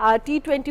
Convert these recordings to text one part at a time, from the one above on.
T20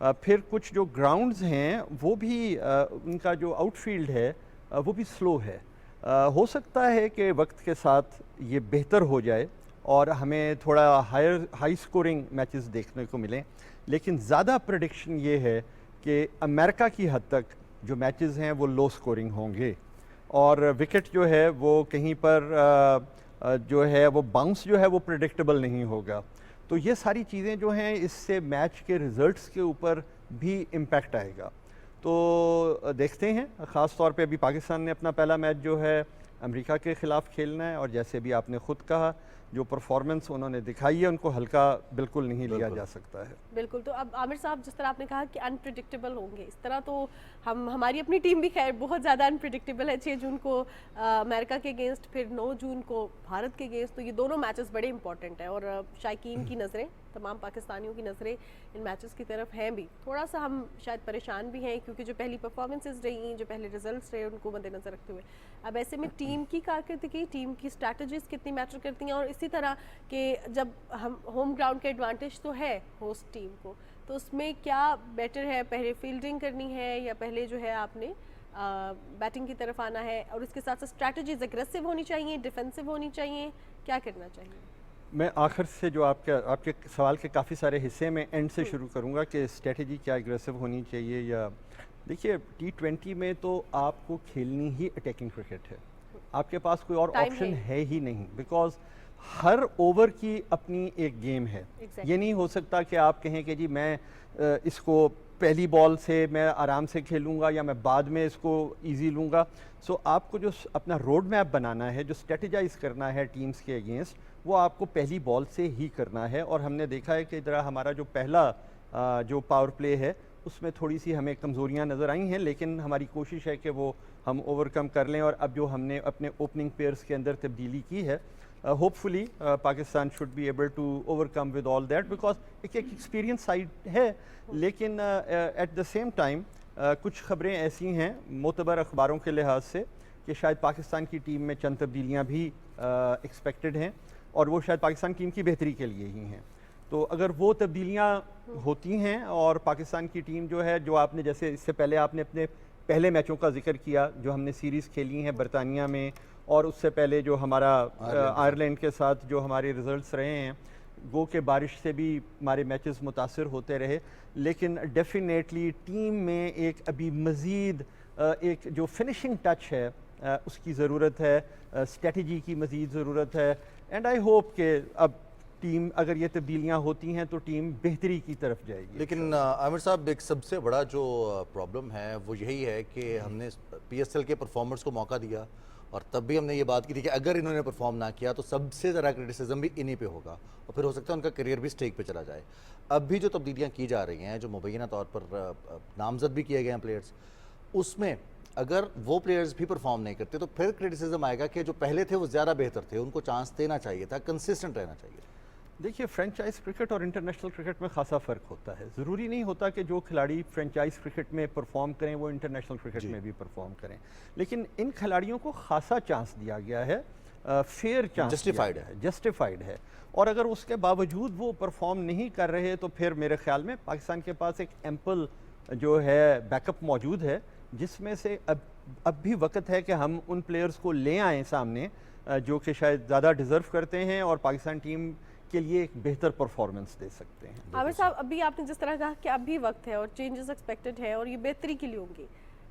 پھر کچھ جو گراؤنڈز ہیں وہ بھی ان کا جو آؤٹ فیلڈ ہے وہ بھی سلو ہے. ہو سکتا ہے کہ وقت کے ساتھ یہ بہتر ہو جائے اور ہمیں تھوڑا ہائی سکورنگ میچز دیکھنے کو ملیں, لیکن زیادہ پریڈکشن یہ ہے کہ امریکہ کی حد تک جو میچز ہیں وہ لو سکورنگ ہوں گے, اور وکٹ جو ہے وہ کہیں پر جو ہے وہ باؤنس جو ہے وہ پریڈکٹیبل نہیں ہوگا. تو یہ ساری چیزیں جو ہیں اس سے میچ کے ریزلٹس کے اوپر بھی امپیکٹ آئے گا. تو دیکھتے ہیں, خاص طور پہ ابھی پاکستان نے اپنا پہلا میچ جو ہے امریکہ کے خلاف کھیلنا ہے, اور جیسے بھی آپ نے خود کہا جو پرفارمنس انہوں نے دکھائی ہے ان کو ہلکا بالکل نہیں لیا جا سکتا ہے. بالکل. تو اب عامر صاحب جس طرح آپ نے کہا کہ انپریڈکٹیبل ہوں گے, اس طرح تو ہماری اپنی ٹیم بھی خیر بہت زیادہ انپریڈکٹیبل ہے. 6 جون کو امریکہ کے اگینسٹ, پھر 9 جون کو بھارت کے اگینسٹ, تو یہ دونوں میچز بڑے امپورٹنٹ ہیں, اور شائقین کی نظریں, تمام پاکستانیوں کی نظریں ان میچز کی طرف ہیں بھی. تھوڑا سا ہم شاید پریشان بھی ہیں کیونکہ جو پہلی پرفارمنسز رہی, جو پہلے ریزلٹس رہے, ان کو مد نظر رکھتے ہوئے اب ایسے میں ٹیم کی کارکردگی, ٹیم کی اسٹریٹجیز کتنی میٹر کرتی ہیں, اور اسی طرح کہ جب ہم ہوم گراؤنڈ کے ایڈوانٹیج تو ہے ہوسٹ ٹیم کو, تو اس میں کیا بیٹر ہے, پہلے فیلڈنگ کرنی ہے یا پہلے جو ہے آپ نے بیٹنگ کی طرف آنا ہے, اور اس کے ساتھ ساتھ اسٹریٹجیز اگریسو ہونی چاہیے, ڈیفینسو ہونی چاہیے, کیا کرنا چاہیے؟ میں آخر سے جو آپ کے سوال کے کافی سارے حصے میں اینڈ سے شروع کروں گا کہ اسٹریٹجی کیا اگریسو ہونی چاہیے. یا دیکھیے T20 میں تو آپ کو کھیلنی ہی اٹیکنگ کرکٹ ہے, آپ کے پاس کوئی اور آپشن ہے ہی نہیں, بیکاز ہر اوور کی اپنی ایک گیم ہے. یہ نہیں ہو سکتا کہ آپ کہیں کہ جی میں اس کو پہلی بال سے میں آرام سے کھیلوں گا یا میں بعد میں اس کو ایزی لوں گا. سو آپ کو جو اپنا روڈ میپ بنانا ہے, جو اسٹریٹجائز کرنا ہے ٹیمز کے اگینسٹ, وہ آپ کو پہلی بال سے ہی کرنا ہے. اور ہم نے دیکھا ہے کہ ذرا ہمارا جو پہلا جو پاور پلے ہے اس میں تھوڑی سی ہمیں کمزوریاں نظر آئی ہیں, لیکن ہماری کوشش ہے کہ وہ ہم اوور کم کر لیں. اور اب جو ہم نے اپنے اوپننگ پیئرز کے اندر تبدیلی کی ہے, hopefully Pakistan should be able to overcome with all that, because ایک ایکسپیرینس سائڈ ہے. لیکن ایٹ دا سیم ٹائم کچھ خبریں ایسی ہیں معتبر اخباروں کے لحاظ سے کہ شاید پاکستان کی ٹیم میں چند تبدیلیاں بھی ایکسپیکٹڈ ہیں, اور وہ شاید پاکستان ٹیم کی بہتری کے لیے ہی ہیں. تو اگر وہ تبدیلیاں ہوتی ہیں اور پاکستان کی ٹیم جو ہے, جو آپ نے جیسے اس سے پہلے آپ نے اپنے پہلے میچوں کا ذکر کیا جو ہم نے سیریز کھیلی ہیں برطانیہ میں, اور اس سے پہلے جو ہمارا آئرلینڈ کے ساتھ جو ہمارے ریزلٹس رہے ہیں, گو کہ بارش سے بھی ہمارے میچز متاثر ہوتے رہے, لیکن ڈیفینیٹلی ٹیم میں ایک ابھی مزید ایک جو فنشنگ ٹچ ہے اس کی ضرورت ہے, اسٹریٹجی کی مزید ضرورت ہے. اینڈ آئی ہوپ کہ اب ٹیم اگر یہ تبدیلیاں ہوتی ہیں تو ٹیم بہتری کی طرف جائے گی. لیکن عامر صاحب ایک سب سے بڑا جو پرابلم ہے وہ یہی ہے کہ ہم نے PSL کے پرفارمرز کو موقع دیا, اور تب بھی ہم نے یہ بات کی تھی کہ اگر انہوں نے پرفارم نہ کیا تو سب سے زیادہ کرٹیسزم بھی انہی پہ ہوگا, اور پھر ہو سکتا ہے ان کا کریئر بھی سٹیک پہ چلا جائے. اب بھی جو تبدیلیاں کی جا رہی ہیں, جو مبینہ طور پر نامزد بھی کیے گئے ہیں پلیئرز, اس میں اگر وہ پلیئرز بھی پرفارم نہیں کرتے تو پھر کرٹیسزم آئے گا کہ جو پہلے تھے وہ زیادہ بہتر تھے, ان کو چانس دینا چاہیے تھا, کنسسٹنٹ رہنا چاہیے. دیکھیے فرینچائز کرکٹ اور انٹرنیشنل کرکٹ میں خاصا فرق ہوتا ہے. ضروری نہیں ہوتا کہ جو کھلاڑی فرینچائز کرکٹ میں پرفارم کریں وہ انٹرنیشنل کرکٹ میں بھی پرفارم کریں, لیکن ان کھلاڑیوں کو خاصا چانس دیا گیا ہے, فیئر چانس جسٹیفائڈ ہے. اور اگر اس کے باوجود وہ پرفارم نہیں کر رہے تو پھر میرے خیال میں پاکستان کے پاس ایک ایمپل جو ہے بیک اپ موجود ہے, جس میں سے اب بھی وقت ہے کہ ہم ان پلیئرز کو لے آئیں سامنے جو کہ شاید زیادہ ڈیزرو کرتے ہیں اور پاکستان ٹیم کے لیے ایک بہتر پرفارمنس دے سکتے ہیں. عامر صاحب, ابھی آپ نے جس طرح کہا کہ اب بھی وقت ہے اور چینجز ایکسپیکٹڈ ہے اور یہ بہتری کے لیے ہوں گی,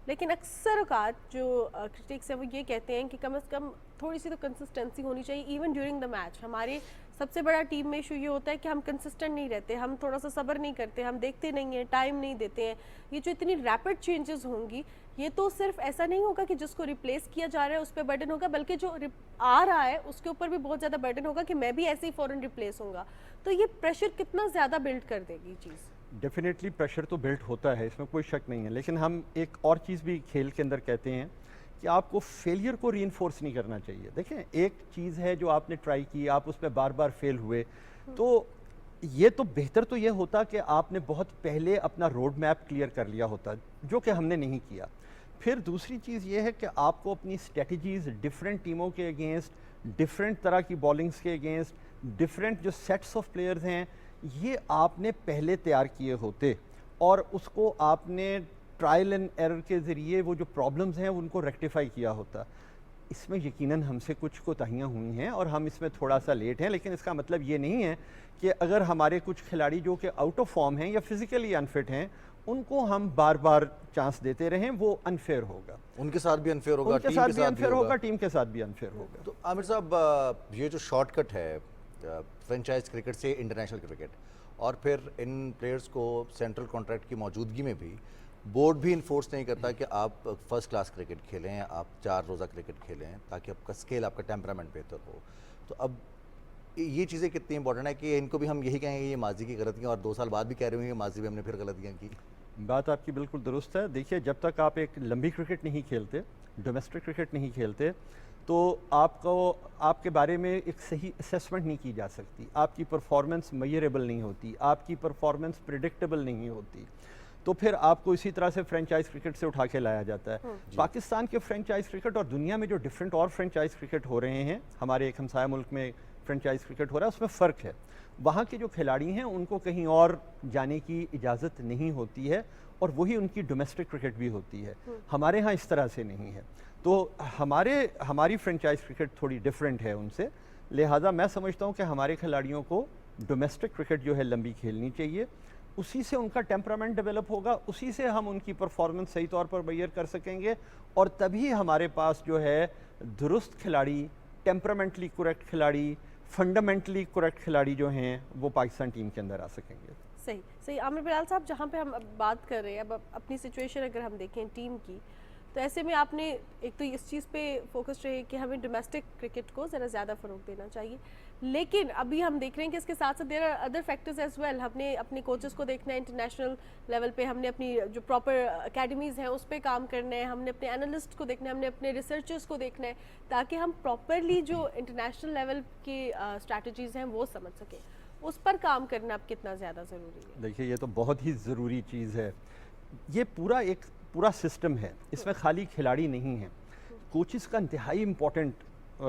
لیکن اکثر اوقات جو کرٹکس ہیں وہ یہ کہتے ہیں کہ کم از کم تھوڑی سی تو کنسسٹنسی ہونی چاہیے ایون ڈیورنگ دا میچ. ہمارے سب سے بڑا ٹیم میں ایشو یہ ہوتا ہے کہ ہم کنسسٹنٹ نہیں رہتے, ہم تھوڑا سا صبر نہیں کرتے, ہم دیکھتے نہیں ہیں, ٹائم نہیں دیتے ہیں. یہ جو اتنی ریپڈ چینجز ہوں گی, یہ تو صرف ایسا نہیں ہوگا کہ جس کو ریپلیس کیا جا رہا ہے اس پہ برڈن ہوگا, بلکہ جو آ رہا ہے اس کے اوپر بھی بہت زیادہ برڈن ہوگا کہ میں بھی ایسے ہی فوراً ریپلیس ہوں گا. تو یہ پریشر کتنا زیادہ بلڈ کر دے گی چیز؟ ڈیفینیٹلی پریشر تو بلڈ ہوتا ہے, اس میں کوئی شک نہیں ہے, لیکن ہم ایک اور چیز بھی کھیل کے اندر کہتے ہیں کہ آپ کو فیلئر کو ری انفورس نہیں کرنا چاہیے. دیکھیں ایک چیز ہے جو آپ نے ٹرائی کی, آپ اس پہ بار بار فیل ہوئے, تو یہ تو بہتر تو یہ ہوتا کہ آپ نے بہت پہلے اپنا روڈ میپ کلیئر کر لیا ہوتا, جو کہ ہم نے نہیں کیا. پھر دوسری چیز یہ ہے کہ آپ کو اپنی اسٹریٹجیز ڈفرینٹ ٹیموں کے اگینسٹ, ڈفرینٹ طرح کی بالنگز کے اگینسٹ, ڈفرینٹ جو سیٹس آف پلیئرز ہیں, یہ آپ نے پہلے تیار کیے ہوتے, اور اس کو آپ نے ٹرائل اینڈ ایرر کے ذریعے وہ جو پرابلمز ہیں ان کو ریکٹیفائی کیا ہوتا. اس میں یقیناً ہم سے کچھ کوتاہیاں ہوئی ہیں اور ہم اس میں تھوڑا سا لیٹ ہیں, لیکن اس کا مطلب یہ نہیں ہے کہ اگر ہمارے کچھ کھلاڑی جو کہ آؤٹ آف فارم ہیں یا فزیکلی انفٹ ہیں ان کو ہم بار بار چانس دیتے رہیں, وہ انفیئر ہوگا. ان کے ساتھ بھی انفیئر ہوگا, ان کے ساتھ بھی انفیئر ہوگا, ٹیم کے ساتھ بھی انفیئر ہوگا. تو عامر صاحب یہ جو شارٹ کٹ ہے فرینچائز کرکٹ سے انٹرنیشنل کرکٹ, اور پھر ان پلیئرز کو سینٹرل کانٹریکٹ کی موجودگی میں بھی بورڈ بھی انفورس نہیں کرتا کہ آپ فرسٹ کلاس کرکٹ کھیلیں, آپ 4 روزہ کرکٹ کھیلیں تاکہ آپ کا اسکیل, آپ کا ٹیمپرامنٹ بہتر ہو. تو اب یہ چیزیں کتنی امپورٹنٹ ہے کہ ان کو بھی ہم یہی کہیں گے یہ ماضی کی غلطیاں, اور 2 سال بعد بھی کہہ رہے ہیں کہ ماضی میں ہم نے پھر غلطیاں کی. بات آپ کی بالکل درست ہے. دیکھیے جب تک آپ ایک لمبی کرکٹ نہیں کھیلتے, ڈومیسٹک کرکٹ نہیں کھیلتے, تو آپ کو آپ کے بارے میں ایک صحیح اسیسمنٹ نہیں کی جا سکتی, آپ کی پرفارمنس میئریبل نہیں ہوتی, آپ کی پرفارمنس پریڈکٹیبل نہیں ہوتی, تو پھر آپ کو اسی طرح سے فرینچائز کرکٹ سے اٹھا کے لایا جاتا ہے. پاکستان کے فرینچائز کرکٹ اور دنیا میں جو ڈفرینٹ اور فرینچائز کرکٹ ہو رہے ہیں, ہمارے ایک ہمسایہ ملک میں فرینچائز کرکٹ ہو رہا ہے, اس میں فرق ہے. وہاں کے جو کھلاڑی ہیں ان کو کہیں اور جانے کی اجازت نہیں ہوتی ہے, اور وہی ان کی ڈومیسٹک کرکٹ بھی ہوتی ہے. ہمارے ہاں اس طرح سے نہیں ہے. تو ہماری فرینچائز کرکٹ تھوڑی ڈفرینٹ ہے ان سے, لہٰذا میں سمجھتا ہوں کہ ہمارے کھلاڑیوں کو ڈومیسٹک کرکٹ جو ہے لمبی کھیلنی چاہیے. اسی سے ان کا ٹیمپرامنٹ ڈیولپ ہوگا, اسی سے ہم ان کی پرفارمنس صحیح طور پر میئر کر سکیں گے, اور تبھی ہمارے پاس جو ہے درست کھلاڑی, ٹیمپرامنٹلی کریکٹ کھلاڑی, فنڈامنٹلی کریکٹ کھلاڑی جو ہیں وہ پاکستان ٹیم کے اندر آ سکیں گے. صحیح. عامر بلال صاحب, جہاں پہ ہم اب بات کر رہے ہیں, اب اپنی سچویشن اگر ہم دیکھیں ٹیم کی, تو ایسے میں آپ نے ایک تو اس چیز پہ فوکس رہے کہ ہمیں ڈومیسٹک کرکٹ کو ذرا زیادہ فروغ دینا چاہیے, لیکن ابھی ہم دیکھ رہے ہیں کہ اس کے ساتھ ساتھ there are other factors as well. ہم نے اپنے کوچز کو دیکھنا ہے انٹرنیشنل لیول پہ, ہم نے اپنی جو پراپر اکیڈمیز ہیں اس پہ کام کرنا ہے, ہم نے اپنے انالسٹ کو دیکھنا ہے, ہم نے اپنے ریسرچرز کو دیکھنا ہے, تاکہ ہم پراپرلی جو انٹرنیشنل لیول کی اسٹریٹجیز ہیں وہ سمجھ سکیں. اس پر کام کرنا اب کتنا زیادہ ضروری ہے؟ دیکھیے یہ تو بہت ہی ضروری چیز ہے. یہ پورا سسٹم ہے, اس میں خالی کھلاڑی نہیں ہیں, کوچز کا انتہائی امپورٹنٹ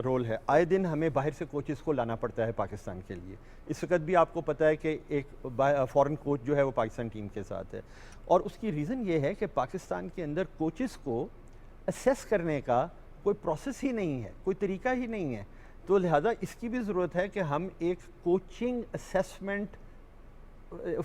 رول ہے. آئے دن ہمیں باہر سے کوچز کو لانا پڑتا ہے پاکستان کے لیے. اس وقت بھی آپ کو پتہ ہے کہ ایک فورن کوچ جو ہے وہ پاکستان ٹیم کے ساتھ ہے, اور اس کی ریزن یہ ہے کہ پاکستان کے اندر کوچز کو اسیس کرنے کا کوئی پروسیس ہی نہیں ہے, کوئی طریقہ ہی نہیں ہے. تو لہٰذا اس کی بھی ضرورت ہے کہ ہم ایک کوچنگ اسیسمنٹ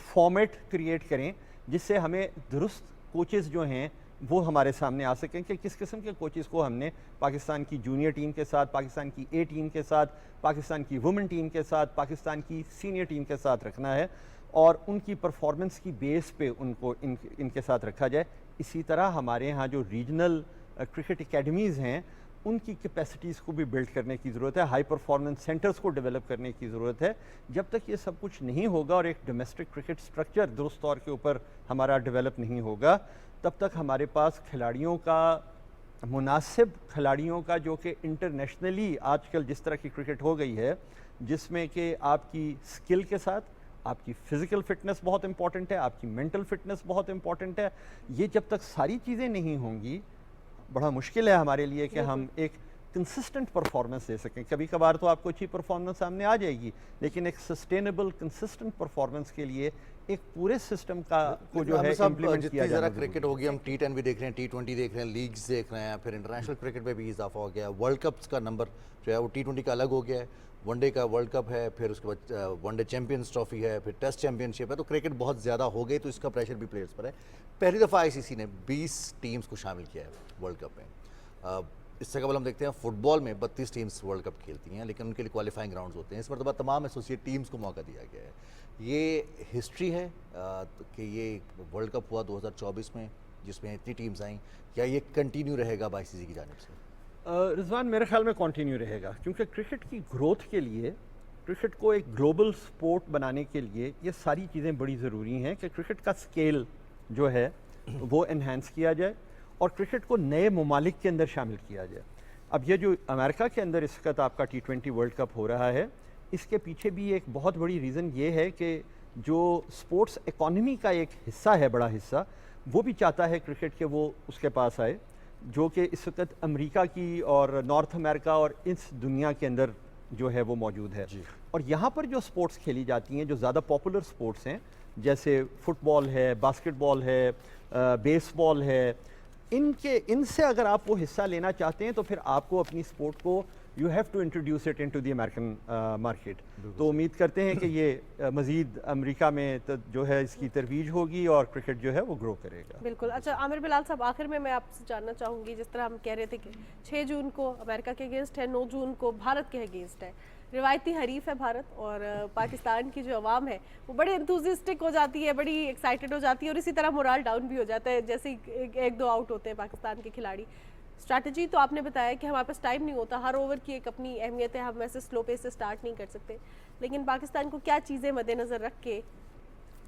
فارمیٹ کریٹ کریں, جس سے ہمیں درست کوچز جو ہیں وہ ہمارے سامنے آ سکیں کہ کس قسم کے کوچز کو ہم نے پاکستان کی جونیئر ٹیم کے ساتھ, پاکستان کی اے ٹیم کے ساتھ, پاکستان کی وومن ٹیم کے ساتھ, پاکستان کی سینئر ٹیم کے ساتھ رکھنا ہے, اور ان کی پرفارمنس کی بیس پہ ان کو ان کے ساتھ رکھا جائے. اسی طرح ہمارے ہاں جو ریجنل کرکٹ اکیڈمیز ہیں ان کی کیپیسٹیز کو بھی بلڈ کرنے کی ضرورت ہے, ہائی پرفارمنس سینٹرز کو ڈیولپ کرنے کی ضرورت ہے. جب تک یہ سب کچھ نہیں ہوگا اور ایک ڈومیسٹک کرکٹ سٹرکچر درست طور کے اوپر ہمارا ڈیولپ نہیں ہوگا, تب تک ہمارے پاس کھلاڑیوں کا, مناسب کھلاڑیوں کا, جو کہ انٹرنیشنلی آج کل جس طرح کی کرکٹ ہو گئی ہے, جس میں کہ آپ کی سکل کے ساتھ آپ کی فزیکل فٹنس بہت امپورٹنٹ ہے, آپ کی مینٹل فٹنس بہت امپورٹنٹ ہے. یہ جب تک ساری چیزیں نہیں ہوں گی, بڑا مشکل ہے ہمارے لیے کہ ہم ایک کنسسٹنٹ پرفارمنس دے سکیں. کبھی کبھار تو آپ کو اچھی پرفارمنس سامنے آ جائے گی, لیکن ایک سسٹینیبل کنسسٹنٹ پرفارمنس کے لیے ایک پورے سسٹم کا کو جو ہے امپلیمنٹ کیا جانا ضروری ہے. کرکٹ ہو گیا, ہم T10 بھی دیکھ رہے ہیں, T20 دیکھ رہے ہیں, لیگز دیکھ رہے ہیں, پھر انٹرنیشنل کرکٹ میں بھی اضافہ ہو گیا ہے. ورلڈ کپس کا نمبر جو ہے وہ T20 کا الگ ہو گیا ہے, ون ڈے کا ورلڈ کپ ہے, پھر اس کے بعد ون ڈے چیمپئنز ٹرافی ہے, پھر ٹیسٹ چیمپئن شپ ہے. تو کرکٹ بہت زیادہ ہو گئی, تو اس کا پریشر بھی پلیئرز پر ہے. پہلی دفعہ ICC نے 20 ٹیمز کو شامل کیا ہے ورلڈ کپ میں. اس سے قبل ہم دیکھتے ہیں فٹ بال میں 32 ٹیمز ورلڈ کپ کھیلتی ہیں, لیکن ان کے لیے کوالیفائنگ راؤنڈز ہوتے ہیں. اس مرتبہ تمام ایسوسیٹ ٹیمز کو موقع دیا گیا ہے. یہ ہسٹری ہے کہ یہ ورلڈ کپ ہوا 2024 میں جس میں اتنی ٹیمز آئیں, یا یہ کنٹینیو رہے گا ICC کی جانب سے؟ رضوان, میرے خیال میں کنٹینیو رہے گا, کیونکہ کرکٹ کی گروتھ کے لیے, کرکٹ کو ایک گلوبل سپورٹ بنانے کے لیے یہ ساری چیزیں بڑی ضروری ہیں کہ کرکٹ کا سکیل جو ہے وہ انہینس کیا جائے اور کرکٹ کو نئے ممالک کے اندر شامل کیا جائے. اب یہ جو امریکہ کے اندر اس وقت آپ کا T20 ورلڈ کپ ہو رہا ہے, اس کے پیچھے بھی ایک بہت بڑی ریزن یہ ہے کہ جو سپورٹس اکانومی کا ایک حصہ ہے, بڑا حصہ, وہ بھی چاہتا ہے کرکٹ کہ وہ اس کے پاس آئے, جو کہ اس وقت امریکہ کی اور نارتھ امریکہ اور اس دنیا کے اندر جو ہے وہ موجود ہے. اور یہاں پر جو سپورٹس کھیلی جاتی ہیں, جو زیادہ پاپولر سپورٹس ہیں, جیسے فٹ بال ہے، باسکٹ بال ہے، بیس بال ہے، ان سے اگر آپ وہ حصہ لینا چاہتے ہیں تو پھر آپ کو اپنی اسپورٹ کو you have to introduce it into the American market. تو امید کرتے ہیں کہ یہ مزید امریکہ میں جو ہے اس کی ترویج ہوگی اور کرکٹ جو ہے وہ گرو کرے گا. بالکل. اچھا عامر بلال صاحب، آخر میں آپ سے جاننا چاہوں گی، جس طرح ہم کہہ رہے تھے کہ 6 جون کو امریکہ کے اگینسٹ ہے، 9 جون کو بھارت کے اگینسٹ ہے. روایتی حریف ہے بھارت، اور پاکستان کی جو عوام ہے وہ بڑی انتھوزسٹک ہو جاتی ہے، بڑی ایکسائٹڈ ہو جاتی ہے، اور اسی طرح مورال ڈاؤن بھی ہو جاتا ہے جیسے ایک دو آؤٹ ہوتے ہیں پاکستان کے کھلاڑی. اسٹریٹجی تو آپ نے بتایا کہ ہمارے پاس ٹائم نہیں ہوتا، ہر اوور کی ایک اپنی اہمیت ہے، ہم ایسے سلو پیس سے سٹارٹ نہیں کر سکتے، لیکن پاکستان کو کیا چیزیں مد نظر رکھ کے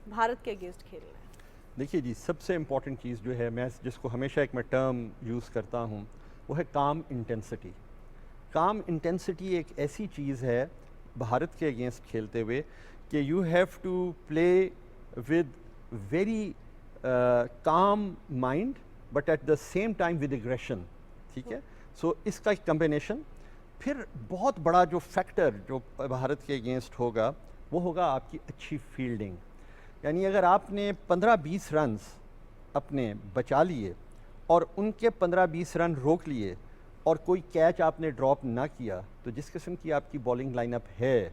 بھارت کے اگینسٹ کھیلنا ہے؟ دیکھیے جی، سب سے امپورٹنٹ چیز جو ہے، میں جس کو ہمیشہ ایک میں ٹرم یوز کرتا ہوں، وہ ہے کام انٹینسٹی. کام انٹینسٹی ایک ایسی چیز ہے بھارت کے اگینسٹ کھیلتے ہوئے کہ you have to play with very calm mind but at the same time with aggression. ٹھیک ہے، سو اس کا ایک کمبینیشن. پھر بہت بڑا جو فیکٹر جو بھارت کے اگینسٹ ہوگا وہ ہوگا آپ کی اچھی فیلڈنگ. یعنی اگر آپ نے 15-20 رنز اپنے بچا لیے اور ان کے 15-20 رن روک لیے اور کوئی کیچ آپ نے ڈراپ نہ کیا، تو جس قسم کی آپ کی بالنگ لائن اپ ہے،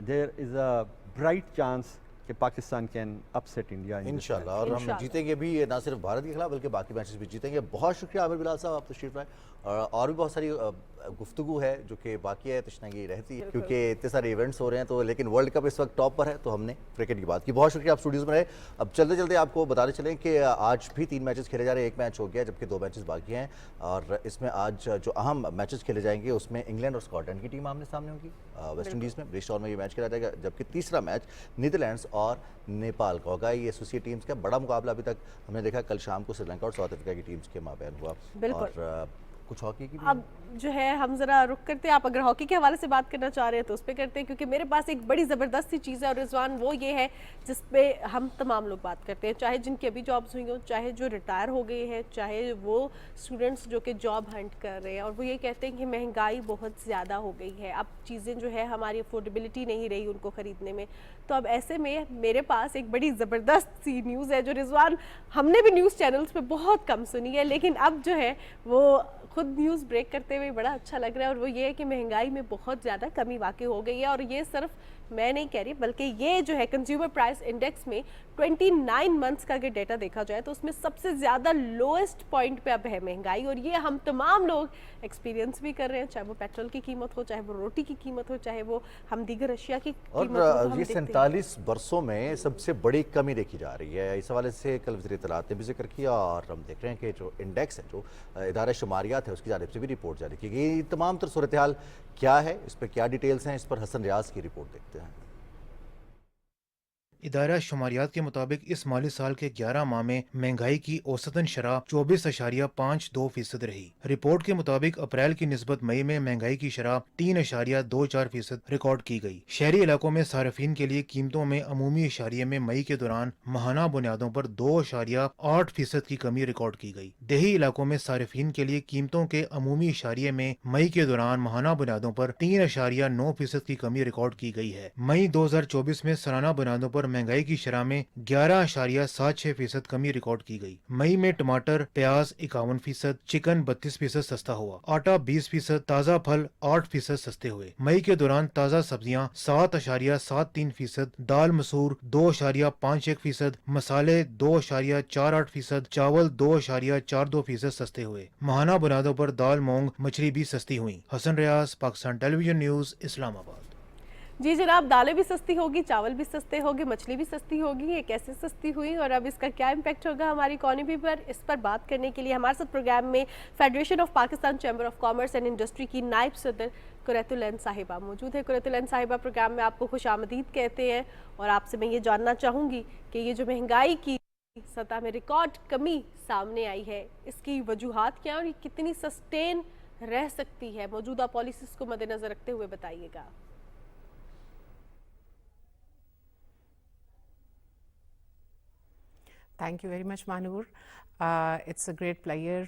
دیر از اے برائٹ چانس کہ پاکستان کین اپسیٹ انڈیا انشاءاللہ. اور ہم جیتیں گے بھی نہ صرف بھارت کے خلاف بلکہ باقی میچز بھی جیتیں گے. بہت شکریہ عامر بلال صاحب، آپ تشریف لائے. اور بھی بہت ساری گفتگو ہے جو کہ باقی ہے، تشنگی رہتی ہے کیونکہ اتنے سارے ایونٹس ہو رہے ہیں. تو لیکن ورلڈ کپ اس وقت ٹاپ پر ہے تو ہم نے کرکٹ کی بات کی. بہت شکریہ، آپ اسٹوڈیوز میں رہے. اب چلتے چلتے آپ کو بتاتے چلیں کہ آج بھی 3 میچز کھیلے جا رہے ہیں. ایک میچ ہو گیا جبکہ 2 میچز باقی ہیں، اور اس میں آج جو اہم میچز کھیلے جائیں گے اس میں انگلینڈ اور اسکاٹ لینڈ کی ٹیم آمنے سامنے ہوگی. ویسٹ انڈیز میں برسٹول میں یہ میچ کھیلا جائے گا، جبکہ تیسرا میچ نیدرلینڈز اور نیپال کا ہوگا. یہ ایسوسیٹ ٹیمز کا بڑا مقابلہ ابھی تک ہم نے دیکھا کل شام کو سری لنکا اور ساؤتھ افریقہ کی ٹیمز کے مابین ہوا. اور کچھ ہاکی کی بھی اب جو ہے ہم ذرا رک کرتے ہیں. آپ اگر ہاکی کے حوالے سے بات کرنا چاہ رہے ہیں تو اس پہ کرتے ہیں، کیونکہ میرے پاس ایک بڑی زبردست سی چیز ہے، اور رضوان وہ یہ ہے جس پہ ہم تمام لوگ بات کرتے ہیں، چاہے جن کی ابھی جابز ہوئی ہوں، چاہے جو ریٹائر ہو گئے ہیں، چاہے وہ اسٹوڈنٹس جو کہ جاب ہنٹ کر رہے ہیں. اور وہ یہ کہتے ہیں کہ مہنگائی بہت زیادہ ہو گئی ہے، اب چیزیں جو ہے ہماری افورڈیبلٹی نہیں رہی ان کو خریدنے میں. تو اب ایسے میں میرے پاس ایک بڑی زبردست سی نیوز ہے جو رضوان ہم نے بھی نیوز چینلز پہ بہت کم سنی ہے، لیکن اب جو ہے وہ خود نیوز بریک کرتے ہوئے بڑا اچھا لگ رہا ہے. اور وہ یہ ہے کہ مہنگائی میں بہت زیادہ کمی واقع ہو گئی ہے، اور یہ صرف میں نہیں کہہ رہی بلکہ یہ جو ہے کنزیومر پرائس انڈیکس میں 29 منتھس کا اگر ڈیٹا دیکھا جائے تو اس میں سب سے زیادہ لوئسٹ پوائنٹ پہ اب ہے مہنگائی. اور یہ ہم تمام لوگ ایکسپیرینس بھی کر رہے ہیں، چاہے وہ پیٹرول کی قیمت ہو، چاہے وہ روٹی کی قیمت ہو، چاہے وہ ہم دیگر اشیاء کی قیمت ہو. اور یہ 47 برسوں میں سب سے بڑی کمی دیکھی جا رہی ہے. اس حوالے سے کل وزیر اطلاعات نے بھی ذکر کیا، اور ہم دیکھ رہے ہیں کہ جو انڈیکس ہے، جو ادارہ شماریات ہے، اس کی جانب سے بھی رپورٹ جاری کی گئی. یہ تمام تر صورتحال کیا ہے، اس پہ کیا ڈیٹیلز ہیں، اس پر حسن ریاض کی رپورٹ دیکھتے ہیں. ادارہ شماریات کے مطابق اس مالی سال کے 11 ماہ میں مہنگائی کی اوسطاً شرح 24.52% رہی. رپورٹ کے مطابق اپریل کی نسبت مئی میں مہنگائی کی شرح 3.24% ریکارڈ کی گئی. شہری علاقوں میں صارفین کے لیے قیمتوں میں عمومی اشاریے میں مئی کے دوران ماہانہ بنیادوں پر 2.8% کی کمی ریکارڈ کی گئی. دیہی علاقوں میں صارفین کے لیے قیمتوں کے عمومی اشاریے میں مئی کے دوران ماہانہ بنیادوں پر 3.9% کی کمی ریکارڈ کی گئی ہے. مئی 2024 میں سالانہ بنیادوں پر مہنگائی کی شرح میں 11.76% کمی ریکارڈ کی گئی. مئی میں ٹماٹر، پیاز 51%، چکن 32% سستا ہوا، آٹا 20%، تازہ پھل 8% سستے ہوئے. مئی کے دوران تازہ سبزیاں 7.73%، دال مسور 2.51%، مسالے 2.48%، چاول 2.42% سستے ہوئے. ماہانہ بنیادوں پر دال، مونگ، مچھلی بھی سستی ہوئیں. حسن ریاض، پاکستان ٹیلی ویژن نیوز، اسلام آباد. جی جناب، دالیں بھی سستی ہوگی، چاول بھی سستے ہوگے، مچھلی بھی سستی ہوگی. یہ کیسے سستی ہوئی اور اب اس کا کیا امپیکٹ ہوگا ہماری اکانومی پر، اس پر بات کرنے کے لیے ہمارے ساتھ پروگرام میں federation of Pakistan chamber of commerce and industry کی نائب صدر قرۃ العین صاحبہ موجود ہے. قرۃ العین صاحبہ پروگرام میں آپ کو خوش آمدید کہتے ہیں، اور آپ سے میں یہ جاننا چاہوں گی کہ یہ جو مہنگائی کی سطح میں ریکارڈ کمی سامنے آئی ہے، اس کی وجوہات کیا اور یہ کتنی سسٹین رہ سکتی ہے، موجودہ پالیسیز کو مد نظر رکھتے ہوئے بتائیے گا. Thank you very much, Manur. It's a great pleasure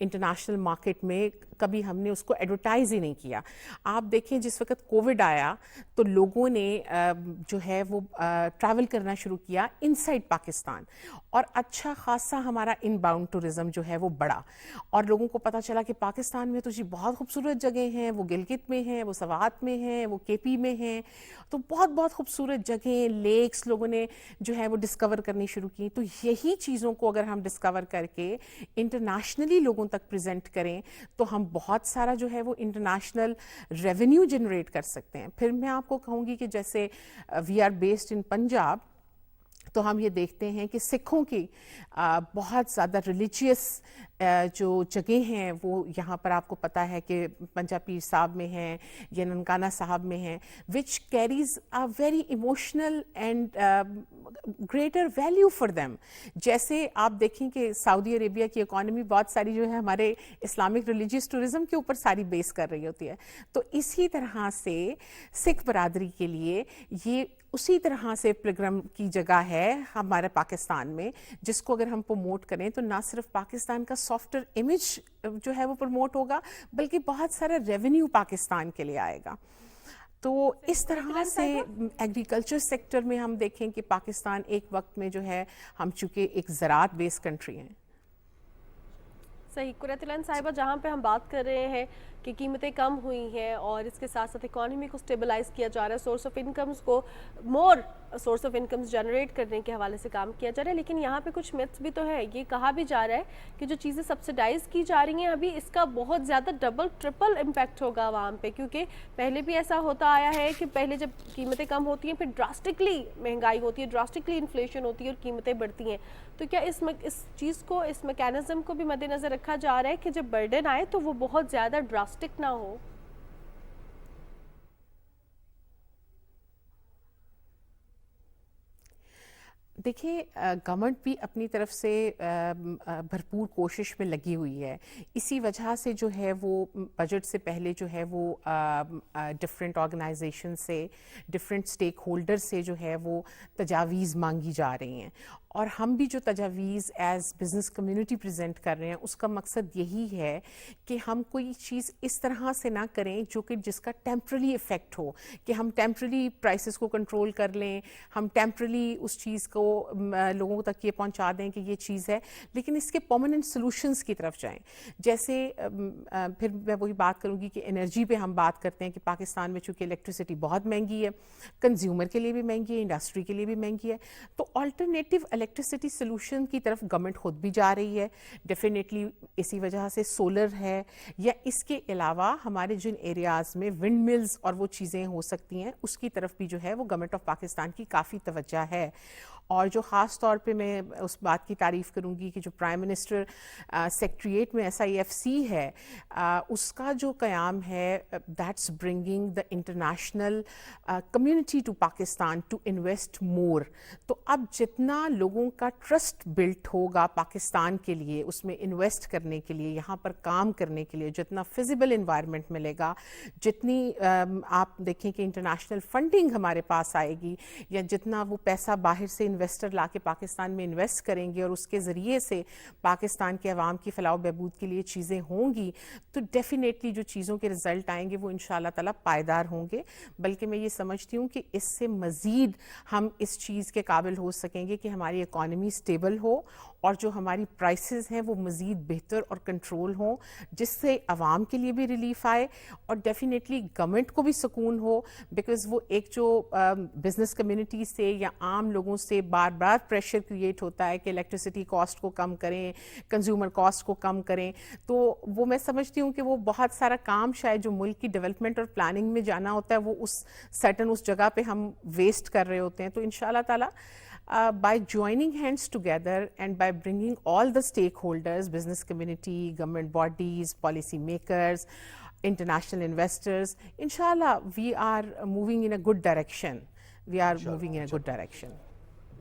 international market میں کبھی ہم نے اس کو ایڈورٹائز ہی نہیں کیا. آپ دیکھیں جس وقت کووڈ آیا تو لوگوں نے جو ہے وہ ٹریول کرنا شروع کیا ان سائڈ پاکستان, اور اچھا خاصا ہمارا ان باؤنڈ ٹورزم جو ہے وہ بڑا, اور لوگوں کو پتہ چلا کہ پاکستان میں تو جی بہت خوبصورت جگہیں ہیں, وہ گلگت میں ہیں, وہ سوات میں ہیں, وہ کے پی میں ہیں, تو بہت بہت خوبصورت جگہیں, لیکس لوگوں نے جو ہے وہ ڈسکور کرنی شروع کی. تو یہی چیزوں کو اگر ہم ڈسکور کر کے انٹرنیشنلی لوگوں تک پریزنٹ کریں تو ہم بہت سارا جو ہے وہ انٹرنیشنل ریونیو جنریٹ کر سکتے ہیں. پھر میں آپ کو کہوں گی کہ جیسے we are based in Punjab, تو ہم یہ دیکھتے ہیں کہ سکھوں کی بہت زیادہ ریلیجیس جو جگہیں ہیں وہ یہاں پر آپ کو پتہ ہے کہ پنجا پیر صاحب میں ہیں یا ننکانہ صاحب میں ہیں, which carries a very emotional and greater value for them. جیسے آپ دیکھیں کہ سعودی عربیہ کی اکانومی بہت ساری جو ہے ہمارے اسلامک ریلیجیس ٹورزم کے اوپر ساری بیس کر رہی ہوتی ہے. تو اسی طرح سے سکھ برادری کے لیے یہ اسی طرح سے پلگرم کی جگہ ہے ہمارے پاکستان میں, جس کو اگر ہم پروموٹ کریں تو نہ صرف پاکستان کا سافٹ ویئر امیج جو ہے وہ پروموٹ ہوگا بلکہ بہت سارا ریونیو پاکستان کے لیے آئے گا. تو اس طرح سے ایگریکلچر سیکٹر میں ہم دیکھیں کہ پاکستان ایک وقت میں جو ہے ہم چونکہ ایک زراعت بیس کنٹری ہیں. صحیح. قرۃ العین صاحبہ, جہاں پہ ہم بات کر رہے ہیں کہ قیمتیں کم ہوئی ہیں اور اس کے ساتھ ساتھ اکانومی کو سٹیبلائز کیا جا رہا ہے, سورس آف انکمز کو مور سورس آف انکمز جنریٹ کرنے کے حوالے سے کام کیا جا رہا ہے, لیکن یہاں پہ کچھ متس بھی تو ہے. یہ کہا بھی جا رہا ہے کہ جو چیزیں سبسیڈائز کی جا رہی ہیں ابھی اس کا بہت زیادہ ڈبل ٹرپل امپیکٹ ہوگا عوام پہ, کیونکہ پہلے بھی ایسا ہوتا آیا ہے کہ پہلے جب قیمتیں کم ہوتی ہیں پھر ڈراسٹکلی مہنگائی ہوتی ہے, ڈراسٹکلی انفلیشن ہوتی ہے اور قیمتیں بڑھتی ہیں. تو کیا اس چیز کو, اس میکینزم کو بھی مد نظر رکھا جا رہا ہے کہ جب برڈن آئے تو وہ بہت زیادہ ڈراسٹک نہ ہو؟ دیکھیے گورنمنٹ بھی اپنی طرف سے بھرپور کوشش میں لگی ہوئی ہے. اسی وجہ سے جو ہے وہ بجٹ سے پہلے جو ہے وہ ڈفرینٹ آرگنائزیشن سے, ڈفرینٹ اسٹیک ہولڈر سے جو ہے وہ تجاویز مانگی جا رہی ہیں, اور ہم بھی جو تجاویز ایز بزنس کمیونٹی پریزنٹ کر رہے ہیں اس کا مقصد یہی ہے کہ ہم کوئی چیز اس طرح سے نہ کریں جو کہ جس کا ٹیمپرلی افیکٹ ہو, کہ ہم ٹیمپرلی پرائسز کو کنٹرول کر لیں, ہم ٹیمپرلی اس چیز کو لوگوں تک یہ پہنچا دیں کہ یہ چیز ہے, لیکن اس کے پرماننٹ سلوشنز کی طرف جائیں. جیسے پھر میں وہی بات کروں گی کہ انرجی پہ ہم بات کرتے ہیں کہ پاکستان میں چونکہ الیکٹریسٹی بہت مہنگی ہے, کنزیومر کے لیے بھی مہنگی ہے, انڈسٹری کے لیے بھی مہنگی ہے, تو آلٹرنیٹیو الیکٹریسٹی سلوشن کی طرف گورنمنٹ خود بھی جا رہی ہے. ڈیفینیٹلی اسی وجہ سے سولر ہے, یا اس کے علاوہ ہمارے جن ایریاز میں ونڈ ملز اور وہ چیزیں ہو سکتی ہیں اس کی طرف بھی جو ہے وہ گورنمنٹ آف پاکستان کی کافی توجہ ہے. اور جو خاص طور پہ میں اس بات کی تعریف کروں گی کہ جو پرائم منسٹر سیکٹریٹ میں SIFC ہے, اس کا جو قیام ہے that's bringing the international community to Pakistan to invest more. تو اب جتنا لوگوں کا ٹرسٹ بلٹ ہوگا پاکستان کے لیے اس میں انویسٹ کرنے کے لیے, یہاں پر کام کرنے کے لیے, جتنا فزیبل انوائرمنٹ ملے گا, جتنی آپ دیکھیں کہ انٹرنیشنل فنڈنگ ہمارے پاس آئے گی, یا جتنا وہ پیسہ باہر سے انویسٹر لا کے پاکستان میں انویسٹ کریں گے اور اس کے ذریعے سے پاکستان کے عوام کی فلاح و بہبود کے لیے چیزیں ہوں گی, تو ڈیفینیٹلی جو چیزوں کے رزلٹ آئیں گے وہ انشاءاللہ تعالیٰ پائیدار ہوں گے. بلکہ میں یہ سمجھتی ہوں کہ اس سے مزید ہم اس چیز کے قابل ہو سکیں گے کہ ہماری اکانومی سٹیبل ہو اور جو ہماری پرائسز ہیں وہ مزید بہتر اور کنٹرول ہوں, جس سے عوام کے لیے بھی ریلیف آئے اور ڈیفینیٹلی گورنمنٹ کو بھی سکون ہو, بیکاز وہ ایک جو بزنس کمیونٹی سے یا عام لوگوں سے بار بار پریشر کریٹ ہوتا ہے کہ الیکٹریسٹی کاسٹ کو کم کریں, کنزیومر کاسٹ کو کم کریں, تو وہ میں سمجھتی ہوں کہ وہ بہت سارا کام شاید جو ملک کی ڈیولپمنٹ اور پلاننگ میں جانا ہوتا ہے وہ اس جگہ پہ ہم ویسٹ کر رہے ہوتے ہیں. تو انشاءاللہ تعالیٰ by joining hands together and by bringing all the stakeholders, business community, government bodies, policy makers, international investors, inshallah we are moving in a good direction. We are moving in a good direction.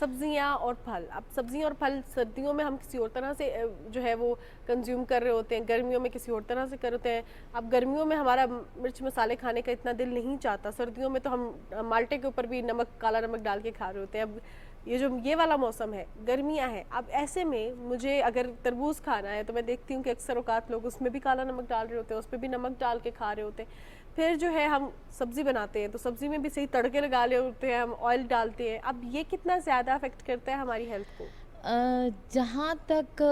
سبزیاں اور پھل. اب سبزیاں اور پھل سردیوں میں ہم کسی اور طرح سے جو ہے وہ کنزیوم کر رہے ہوتے ہیں, گرمیوں میں کسی اور طرح سے کر ہوتے ہیں. اب گرمیوں میں ہمارا مرچ مسالے کھانے کا اتنا دل نہیں چاہتا, سردیوں میں تو ہم مالٹے کے اوپر بھی نمک, کالا نمک ڈال کے کھا رہے ہوتے ہیں. اب یہ والا موسم ہے, گرمیاں ہیں, اب ایسے میں مجھے اگر تربوز کھانا ہے تو میں دیکھتی ہوں کہ اکثر اوقات لوگ اس میں بھی کالا نمک ڈال رہے ہوتے ہیں, اس پہ بھی نمک ڈال کے کھا رہے ہوتے ہیں. پھر جو ہے ہم سبزی بناتے ہیں تو سبزی میں بھی صحیح تڑکے لگا لے ہوتے ہیں, ہم آئل ڈالتے ہیں. اب یہ کتنا زیادہ افیکٹ کرتا ہے ہماری ہیلتھ کو؟ جہاں تک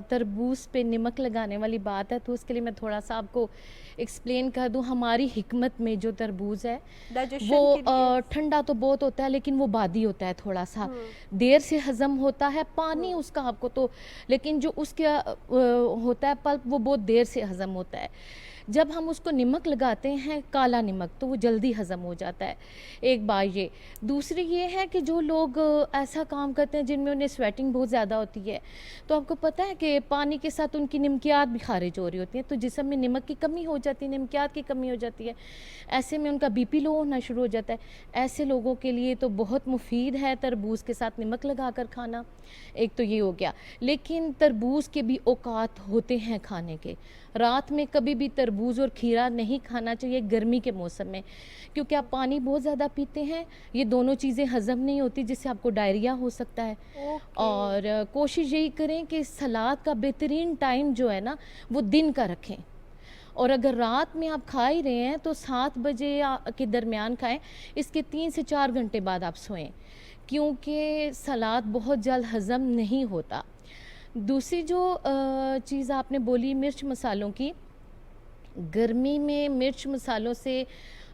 تربوز پہ نمک لگانے والی بات ہے تو اس کے لیے میں تھوڑا سا آپ کو ایکسپلین کر دوں. ہماری حکمت میں جو تربوز ہے وہ ٹھنڈا تو بہت ہوتا ہے لیکن وہ بادی ہوتا ہے, تھوڑا سا دیر سے ہضم ہوتا ہے. پانی اس کا آپ کو تو, لیکن جو اس کا ہوتا ہے پلپ وہ بہت دیر سے ہضم ہوتا ہے. جب ہم اس کو نمک لگاتے ہیں, کالا نمک, تو وہ جلدی ہضم ہو جاتا ہے. ایک بات یہ. دوسری یہ ہے کہ جو لوگ ایسا کام کرتے ہیں جن میں انہیں سویٹنگ بہت زیادہ ہوتی ہے, تو آپ کو پتہ ہے کہ پانی کے ساتھ ان کی نمکیات بھی خارج ہو رہی ہوتی ہیں, تو جسم میں نمک کی کمی ہو جاتی ہے, نمکیات کی کمی ہو جاتی ہے. ایسے میں ان کا بی پی لو ہونا شروع ہو جاتا ہے. ایسے لوگوں کے لیے تو بہت مفید ہے تربوز کے ساتھ نمک لگا کر کھانا. ایک تو یہ ہو گیا. لیکن تربوز کے بھی اوقات ہوتے ہیں کھانے کے. رات میں کبھی بھی تربوز اور کھیرا نہیں کھانا چاہیے گرمی کے موسم میں, کیونکہ آپ پانی بہت زیادہ پیتے ہیں, یہ دونوں چیزیں ہضم نہیں ہوتی جس سے آپ کو ڈائریا ہو سکتا ہے. اور کوشش یہی کریں کہ سلاد کا بہترین ٹائم جو ہے نا وہ دن کا رکھیں, اور اگر رات میں آپ کھا ہی رہے ہیں تو 7 بجے کے درمیان کھائیں. اس کے 3 سے 4 گھنٹے بعد آپ سوئیں, کیونکہ سلاد بہت جلد ہضم نہیں ہوتا. دوسری جو چیز آپ نے بولی مرچ مسالوں کی, گرمی میں مرچ مسالوں سے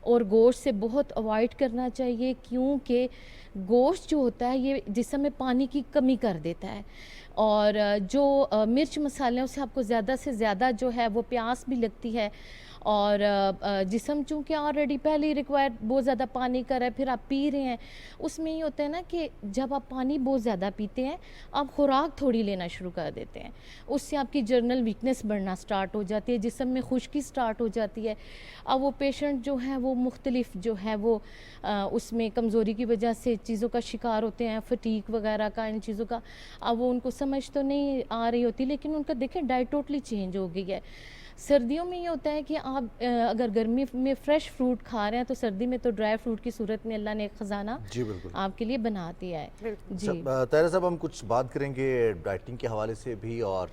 اور گوشت سے بہت اوائڈ کرنا چاہیے, کیونکہ گوشت جو ہوتا ہے یہ جسم میں پانی کی کمی کر دیتا ہے. اور جو مرچ مسالوں سے آپ کو زیادہ سے زیادہ جو ہے وہ پیاس بھی لگتی ہے, اور جسم چونکہ آلریڈی پہلے ہی ریکوائرڈ بہت زیادہ پانی کر رہا ہے, پھر آپ پی رہے ہیں. اس میں یہ ہوتا ہے نا کہ جب آپ پانی بہت زیادہ پیتے ہیں آپ خوراک تھوڑی لینا شروع کر دیتے ہیں, اس سے آپ کی جنرل ویکنس بڑھنا سٹارٹ ہو جاتی ہے, جسم میں خشکی سٹارٹ ہو جاتی ہے. اب وہ پیشنٹ جو ہیں وہ مختلف جو ہے وہ اس میں کمزوری کی وجہ سے چیزوں کا شکار ہوتے ہیں, فٹیک وغیرہ کا, ان چیزوں کا. اب وہ ان کو سمجھ تو نہیں آ رہی ہوتی, لیکن ان کا دیکھیں ڈائٹ ٹوٹلی چینج ہو گئی ہے. سردیوں میں یہ ہوتا ہے کہ آپ اگر گرمی میں فریش فروٹ کھا رہے ہیں تو سردی میں تو ڈرائی فروٹ کی صورت میں اللہ نے ایک خزانہ جی بالکل آپ کے لیے بنا دیا ہے. جی طاہرہ صاحب, ہم کچھ بات کریں گے ڈائٹنگ کے حوالے سے بھی, اور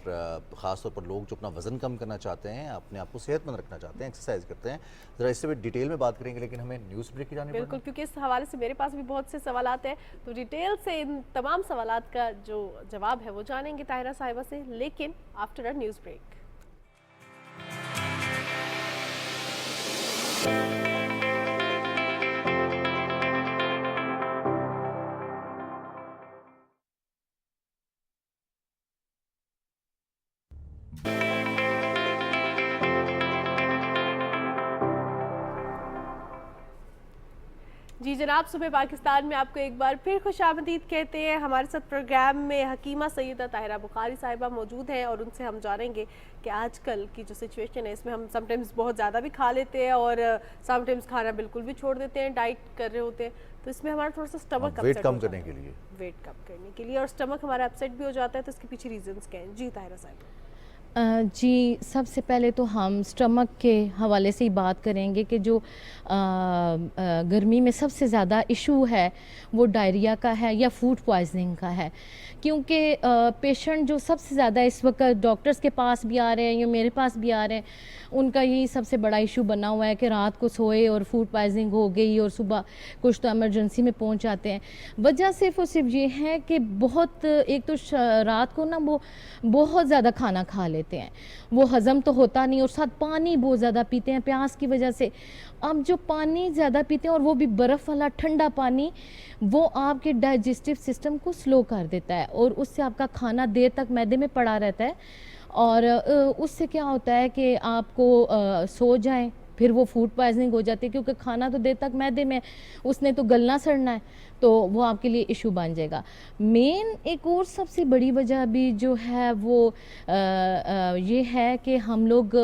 خاص طور پر لوگ جو اپنا وزن کم کرنا چاہتے ہیں, اپنے آپ کو صحت مند رکھنا چاہتے ہیں, ایکسرسائز کرتے ہیں, ذرا اس سے بھی ڈیٹیل میں بات کریں گے. لیکن ہمیں نیوز بریک کی جانب بالکل, کیونکہ اس حوالے سے میرے پاس بھی بہت سے سوالات ہیں, تو ڈیٹیل سے ان تمام سوالات کا جو جواب ہے وہ جانیں گے طاہرہ صاحبہ سے, لیکن آفٹر اے نیوز بریک. جی جناب, صبح پاکستان میں آپ کو ایک بار پھر خوش آمدید کہتے ہیں. ہمارے ساتھ پروگرام میں حکیمہ سیدہ طاہرہ بخاری صاحبہ موجود ہیں, اور ان سے ہم جانیں گے کہ آج کل کی جو سچویشن ہے اس میں ہم سم ٹائمز بہت زیادہ بھی کھا لیتے ہیں اور سم ٹائمز کھانا بالکل بھی چھوڑ دیتے ہیں, ڈائٹ کر رہے ہوتے ہیں, تو اس میں ہمارا تھوڑا سا اسٹمک ویٹ کم کرنے کے لیے, ویٹ کم کرنے کے لیے, اور اسٹمک ہمارا اپسیٹ بھی ہو جاتا ہے, تو اس کے پیچھے ریزنز کیا ہیں؟ جی طاہرہ صاحبہ. جی, سب سے پہلے تو ہم اسٹمک کے حوالے سے ہی بات کریں گے کہ جو گرمی میں سب سے زیادہ ایشو ہے وہ ڈائریا کا ہے یا فوڈ پوائزننگ کا ہے, کیونکہ پیشنٹ جو سب سے زیادہ اس وقت ڈاکٹرز کے پاس بھی آ رہے ہیں یا میرے پاس بھی آ رہے ہیں, ان کا یہی سب سے بڑا ایشو بنا ہوا ہے کہ رات کو سوئے اور فوڈ پوائزننگ ہو گئی اور صبح کچھ تو ایمرجنسی میں پہنچ جاتے ہیں. وجہ صرف اور صرف یہ ہے کہ بہت, ایک تو رات کو نا وہ بہت زیادہ کھانا کھا لیتے ہیں, وہ ہضم تو ہوتا نہیں, اور ساتھ پانی بہت زیادہ پیتے ہیں پیاس کی وجہ سے. اب جو پانی زیادہ پیتے ہیں اور وہ بھی برف والا ٹھنڈا پانی, وہ آپ کے ڈائجسٹو سسٹم کو سلو کر دیتا ہے, اور اس سے آپ کا کھانا دیر تک معدے میں پڑا رہتا ہے, اور اس سے کیا ہوتا ہے کہ آپ کو سو جائیں, پھر وہ فوڈ پوائزننگ ہو جاتی ہے, کیونکہ کھانا تو دیر تک معدے میں, اس نے تو گلنا سڑنا ہے, تو وہ آپ کے لیے ایشو بن جائے گا. مین ایک اور سب سے بڑی وجہ بھی جو ہے وہ یہ ہے کہ ہم لوگ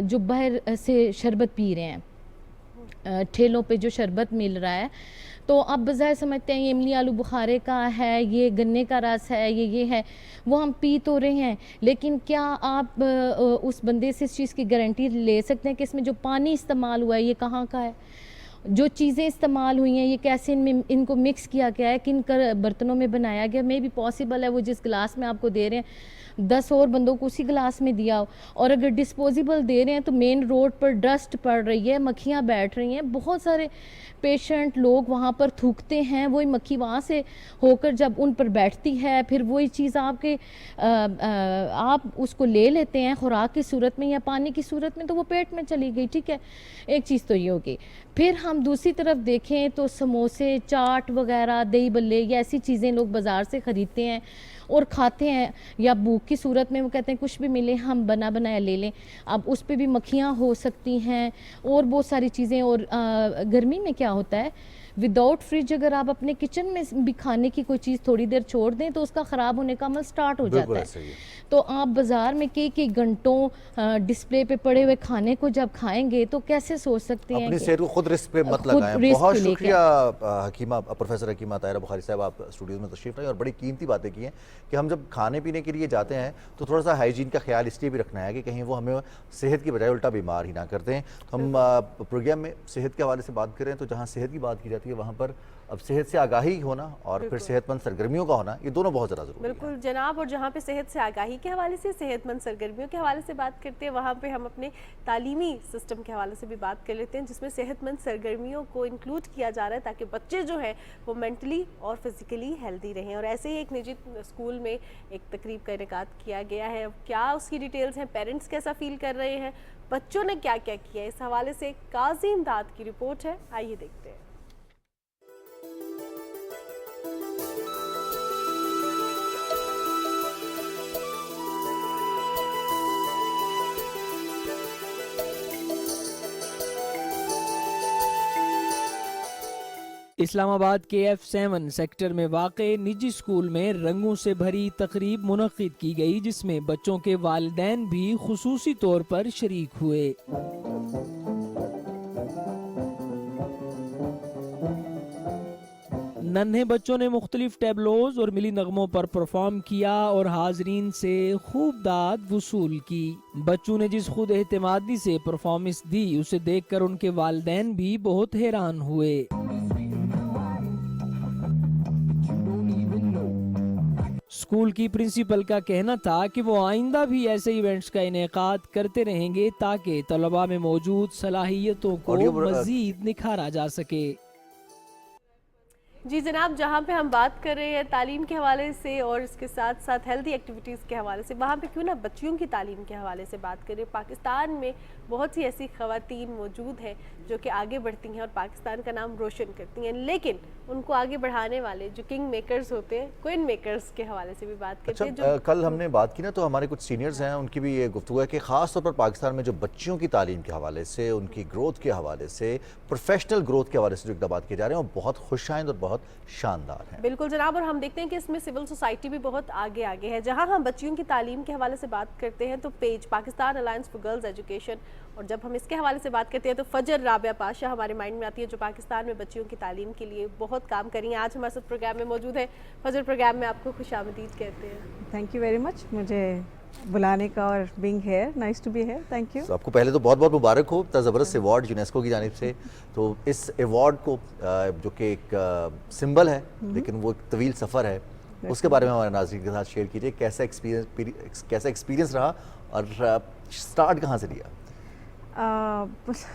جو باہر سے شربت پی رہے ہیں, ٹھیلوں پہ جو شربت مل رہا ہے، تو آپ بظاہر سمجھتے ہیں یہ املی آلو بخارے کا ہے، یہ گنے کا رس ہے، یہ ہے، وہ ہم پی تو رہے ہیں، لیکن کیا آپ اس بندے سے اس چیز کی گارنٹی لے سکتے ہیں کہ اس میں جو پانی استعمال ہوا ہے یہ کہاں کا ہے، جو چیزیں استعمال ہوئی ہیں یہ کیسے ان کو مکس کیا گیا ہے، کن برتنوں میں بنایا گیا، میں بھی پاسبل ہے وہ جس گلاس میں آپ کو دے رہے ہیں 10 اور بندوں کو اسی گلاس میں دیا ہو، اور اگر ڈسپوزیبل دے رہے ہیں تو مین روڈ پر ڈسٹ پڑ رہی ہے، مکھیاں بیٹھ رہی ہیں، بہت سارے پیشنٹ لوگ وہاں پر تھوکتے ہیں، وہی مکھی وہاں سے ہو کر جب ان پر بیٹھتی ہے پھر وہی چیز آپ اس کو لے لیتے ہیں خوراک کی صورت میں یا پانی کی صورت میں، تو وہ پیٹ میں چلی گئی، ٹھیک ہے، ایک چیز تو یہ ہوگی۔ پھر ہم دوسری طرف دیکھیں تو سموسے، چاٹ وغیرہ، دہی بلے، یہ ایسی چیزیں لوگ بازار سے خریدتے ہیں اور کھاتے ہیں، یا بھوک کی صورت میں وہ کہتے ہیں کچھ بھی ملے ہم بنا بنایا لے لیں، اب اس پہ بھی مکھیاں ہو سکتی ہیں اور بہت ساری چیزیں، اور گرمی میں کیا ہوتا ہے وداؤٹ فریج اگر آپ اپنے کچن میں بھی کھانے کی کوئی چیز تھوڑی دیر چھوڑ دیں تو اس کا خراب ہونے کا عمل سٹارٹ ہو بالکل جاتا ایسا ہی ہے، ہے۔ تو آپ بازار میں کئی گھنٹوں ڈسپلے پہ پڑے ہوئے کھانے کو جب کھائیں گے تو کیسے سوچ سکتے ہیں اپنی کہ صحت کو خود رسک پہ مت خود لگائیں۔ رسک بہت لے کے شکریہ حکیمہ، پروفیسر حکیمہ طاہرہ بخاری صاحب، آپ اسٹوڈیوز میں تشریف لائیں اور بڑی قیمتی باتیں کی ہیں کہ ہم جب کھانے پینے کے لیے جاتے ہیں تو تھوڑا سا ہائیجین کا خیال اس لیے بھی رکھنا ہے کہ کہیں وہ ہمیں صحت کی بجائے الٹا بیمار ہی نہ کرتے ہیں۔ ہم پروگرام میں صحت کے حوالے سے بات کریں تو جہاں صحت کی بات کی جاتی ہے وہاں پر اب صحت سے آگاہی ہونا اور پھر صحت مند سرگرمیوں کا ہونا، یہ دونوں بہت زیادہ ضروری ہے۔ بالکل جناب، اور جہاں پہ صحت سے آگاہی کے حوالے سے، صحت مند سرگرمیوں کے حوالے سے بات کرتے ہیں، وہاں پہ ہم اپنے تعلیمی سسٹم کے حوالے سے بھی بات کر لیتے ہیں جس میں صحت مند سرگرمیوں کو انکلوڈ کیا جا رہا ہے تاکہ بچے جو ہیں وہ مینٹلی اور فزیکلی ہیلدی رہیں، اور ایسے ہی ایک نجی اسکول میں ایک تقریب کا انعقاد کیا گیا ہے۔ کیا اس کی ڈیٹیلز ہیں، پیرنٹس کیسا فیل کر رہے ہیں، بچوں نے کیا کیا کیا ہے، اس حوالے سے قاضی امداد کی رپورٹ ہے، آئیے دیکھتے ہیں۔ اسلام آباد کے F7 سیکٹر میں واقع نجی اسکول میں رنگوں سے بھری تقریب منعقد کی گئی جس میں بچوں کے والدین بھی خصوصی طور پر شریک ہوئے۔ ننھے بچوں نے مختلف ٹیبلوز اور ملی نغموں پر پرفارم کیا اور حاضرین سے خوب داد وصول کی۔ بچوں نے جس خود اعتمادی سے پرفارمنس دی اسے دیکھ کر ان کے والدین بھی بہت حیران ہوئے۔ اسکول کی پرنسپل کا کہنا تھا کہ وہ آئندہ بھی ایسے ایونٹس کا انعقاد کرتے رہیں گے تاکہ طلباء میں موجود صلاحیتوں کو مزید نکھارا جا سکے۔ جی جناب، جہاں پہ ہم بات کر رہے ہیں تعلیم کے حوالے سے اور اس کے ساتھ ساتھ ہیلدی ایکٹیویٹیز کے حوالے سے، وہاں پہ کیوں نہ بچیوں کی تعلیم کے حوالے سے بات کریں۔ پاکستان میں بہت سی ایسی خواتین موجود ہیں جو کہ آگے بڑھتی ہیں اور پاکستان کا نام روشن کرتی ہیں، لیکن ان کو آگے بڑھانے والے جو کنگ میکرز ہوتے ہیں، کوئن میکرز کے حوالے سے بھی بات کرتے ہیں۔ اچھا، کل ہم نے بات کی نا تو ہمارے کچھ سینئرز ہیں، ان کی بھی یہ گفتگو ہے کہ خاص طور پر پاکستان میں جو بچیوں کی تعلیم کے حوالے سے، ان کی گروتھ کے حوالے سے، پروفیشنل گروتھ کے حوالے سے جو اقدامات کیے جا رہے ہیں وہ بہت خوش آئند اور بہت شاندار ہیں۔ بالکل جناب، اور ہم دیکھتے ہیں کہ اس میں سول سوسائٹی بھی بہت آگے ہے۔ جہاں ہم بچیوں کی تعلیم کے حوالے سے بات کرتے ہیں تو page Pakistan alliance for girls education, اور جب ہم اس کے حوالے سے بات کرتے ہیں تو فجر رابعہ پاشا ہمارے مائنڈ میں آتی ہے جو پاکستان میں بچیوں کی تعلیم کے لیے بہت کام کری ہیں۔ آج ہمارے ساتھ پروگرام میں موجود ہے، فجر پروگرام میں آپ کو خوش آمدید کہتے ہیں۔ تھینک یو ویری مچ مجھے بلانے کا اور being here, nice to be here, thank you. آپ کو پہلے تو بہت بہت مبارک ہو، اتنا زبردست ایوارڈ یونیسکو کی جانب سے۔ تو اس ایوارڈ کو جو کہ ایک سمبل ہے لیکن وہ ایک طویل سفر ہے، اس کے بارے میں ہمارے ناظرین کے ساتھ شیئر کیجیے، کیسا ایکسپیرینس رہا اور سٹارٹ کہاں سے لیا؟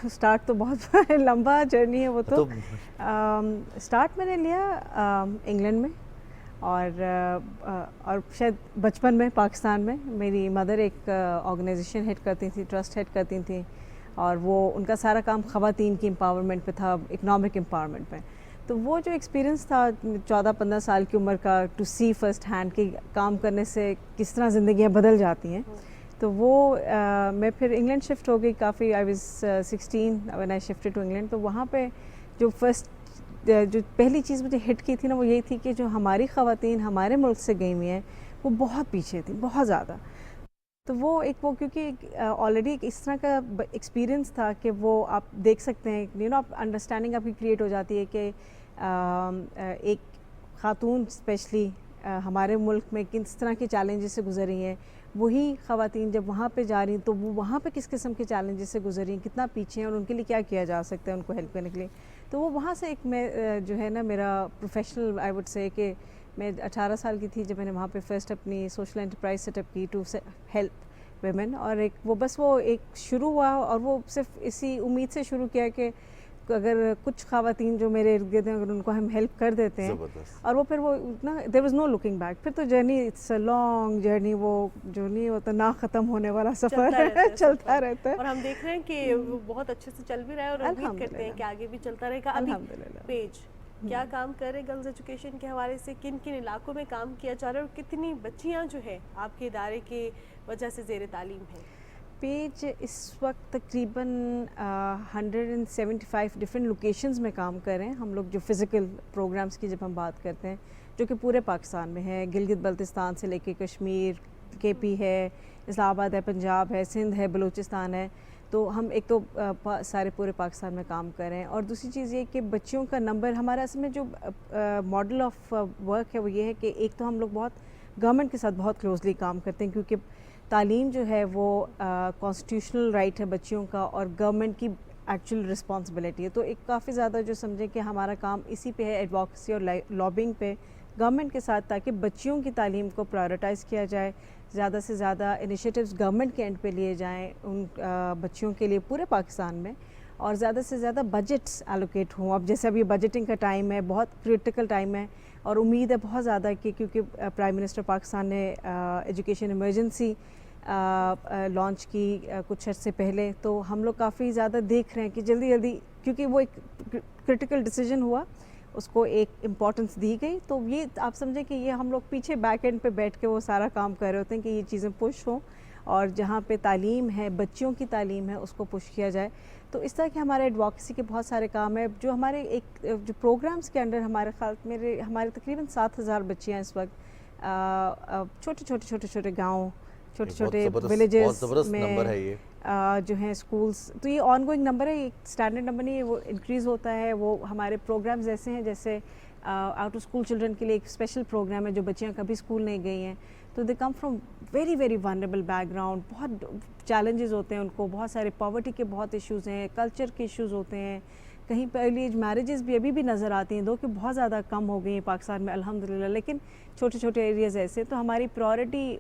سٹارٹ تو بہت لمبا جرنی ہے، وہ تو سٹارٹ میں نے لیا انگلینڈ میں، اور شاید بچپن میں پاکستان میں میری مدر ایک آرگنائزیشن ہیڈ کرتی تھیں، ٹرسٹ ہیڈ کرتی تھیں، اور وہ ان کا سارا کام خواتین کی امپاورمنٹ پہ تھا، اکنامک امپاورمنٹ پہ۔ تو وہ جو ایکسپیرینس تھا 14-15 سال کی عمر کا، ٹو سی فرسٹ ہینڈ کہ کام کرنے سے کس طرح زندگیاں بدل جاتی ہیں، تو وہ میں پھر انگلینڈ شفٹ ہو گئی کافی، I was 16 when I shifted to England. تو وہاں پہ جو پہلی چیز مجھے ہٹ کی تھی نا وہ یہی تھی کہ جو ہماری خواتین ہمارے ملک سے گئی ہوئی ہیں وہ بہت پیچھے تھیں، بہت زیادہ۔ تو وہ ایک وہ کیونکہ آلریڈی ایک اس طرح کا ایکسپیرینس تھا کہ وہ آپ دیکھ سکتے ہیں یو نو آپ انڈرسٹینڈنگ آپ کی کریٹ ہو جاتی ہے کہ ایک خاتون اسپیشلی ہمارے ملک میں کس طرح کے چیلنجز سے گزر رہی ہیں, وہی خواتین جب وہاں پہ جا رہی ہیں تو وہ وہاں پہ کس قسم کے چیلنجز سے گزر رہی ہیں, کتنا پیچھے ہیں اور ان کے لیے کیا کیا جا سکتا ہے ان کو ہیلپ کرنے کے لیے. تو وہ وہاں سے ایک میں جو ہے نا میرا پروفیشنل آئی وڈ سے کہ میں 18 سال کی تھی جب میں نے وہاں پہ فرسٹ اپنی سوشل انٹرپرائز سیٹ اپ کی ٹو ہیلپ ویمن, اور ایک وہ بس وہ ایک شروع ہوا اور وہ صرف اسی امید سے شروع کیا کہ اگر کچھ خواتین جو میرے ارد گرد ہیں اگر ان کو ہم ہیلپ کر دیتے ہیں اور وہ پھر وہ اتنا there was no looking back, پھر تو journey it's a long journey, وہ جو نہیں ہوتا نہ ختم ہونے والا سفر چلتا رہتا ہے. اور ہم دیکھ رہے ہیں کہ وہ بہت اچھے سے چل بھی رہا ہے اور امید کرتے ہیں کہ آگے بھی چلتا رہے گا. الحمدللہ. پیج کیا کام کر رہے گرلز ایجوکیشن کے حوالے سے, کن کن علاقوں میں کام کیا جا رہا ہے اور کتنی بچیاں جو ہے آپ کے ادارے کی وجہ سے زیر تعلیم ہیں؟ پیج اس وقت تقریباً 175 ڈفرینٹ لوکیشنز میں کام کر رہے ہیں ہم لوگ. جو فزیکل پروگرامز کی جب ہم بات کرتے ہیں جو کہ پورے پاکستان میں ہے, گلگت بلتستان سے لے کے کشمیر, کے پی ہے, اسلام آباد ہے, پنجاب ہے, سندھ ہے, بلوچستان ہے, تو ہم ایک تو سارے پورے پاکستان میں کام کر رہے ہیں. اور دوسری چیز یہ کہ بچیوں کا نمبر ہمارا اصل میں جو ماڈل آف ورک ہے وہ یہ ہے کہ ایک تو ہم لوگ بہت گورنمنٹ کے ساتھ بہت کلوزلی کام کرتے ہیں کیونکہ تعلیم جو ہے وہ کانسٹیٹیوشنل رائٹ ہے بچیوں کا اور گورنمنٹ کی ایکچوئل رسپانسبلٹی ہے. تو ایک کافی زیادہ جو سمجھیں کہ ہمارا کام اسی پہ ہے, ایڈوکیسی اور لابنگ پہ گورنمنٹ کے ساتھ, تاکہ بچیوں کی تعلیم کو پرائورٹائز کیا جائے, زیادہ سے زیادہ انیشیٹوز گورنمنٹ کے اینڈ پہ لیے جائیں ان بچیوں کے لیے پورے پاکستان میں, اور زیادہ سے زیادہ بجٹس الوکیٹ ہوں. اب جیسے ابھی بجٹنگ کا ٹائم ہے, بہت کریٹیکل ٹائم ہے, اور امید ہے بہت زیادہ کہ کیونکہ پرائم منسٹر پاکستان نے ایجوکیشن ایمرجنسی لانچ کی کچھ عرصے پہلے, تو ہم لوگ کافی زیادہ دیکھ رہے ہیں کہ جلدی جلدی, کیونکہ وہ ایک کرٹیکل ڈیسیجن ہوا, اس کو ایک امپورٹنس دی گئی. تو یہ آپ سمجھیں کہ یہ ہم لوگ پیچھے بیک اینڈ پہ بیٹھ کے وہ سارا کام کر رہے ہوتے ہیں کہ یہ چیزیں پش ہوں, اور جہاں پہ تعلیم ہے, بچیوں کی تعلیم ہے, اس کو پش کیا جائے. تو اس طرح کے ہمارے ایڈوکیسی کے بہت سارے کام ہیں جو ہمارے ایک جو پروگرامز کے انڈر ہمارے تقریباً 7000 بچیاں اس وقت چھوٹے گاؤں, چھوٹے ولیجز میں جو ہیں اسکولس. تو یہ آن گوئنگ نمبر ہے, یہ اسٹینڈرڈ نمبر نہیں ہے, وہ انکریز ہوتا ہے. وہ ہمارے پروگرامز ایسے ہیں جیسے آؤٹ آف اسکول چلڈرن کے لیے ایک اسپیشل پروگرام ہے جو بچیاں کبھی اسکول نہیں گئی ہیں, تو they come from very very vulnerable background, بہت چیلنجز ہوتے ہیں ان کو, بہت سارے پاورٹی کے بہت ایشوز ہیں, کلچر کے ایشوز ہوتے ہیں, کہیں پہ ارلی ایج میرجز بھی ابھی بھی نظر آتی ہیں, دو کہ بہت زیادہ کم ہو گئی ہیں پاکستان میں الحمدللہ, لیکن چھوٹے ایریاز ایسے. تو ہماری پرائورٹی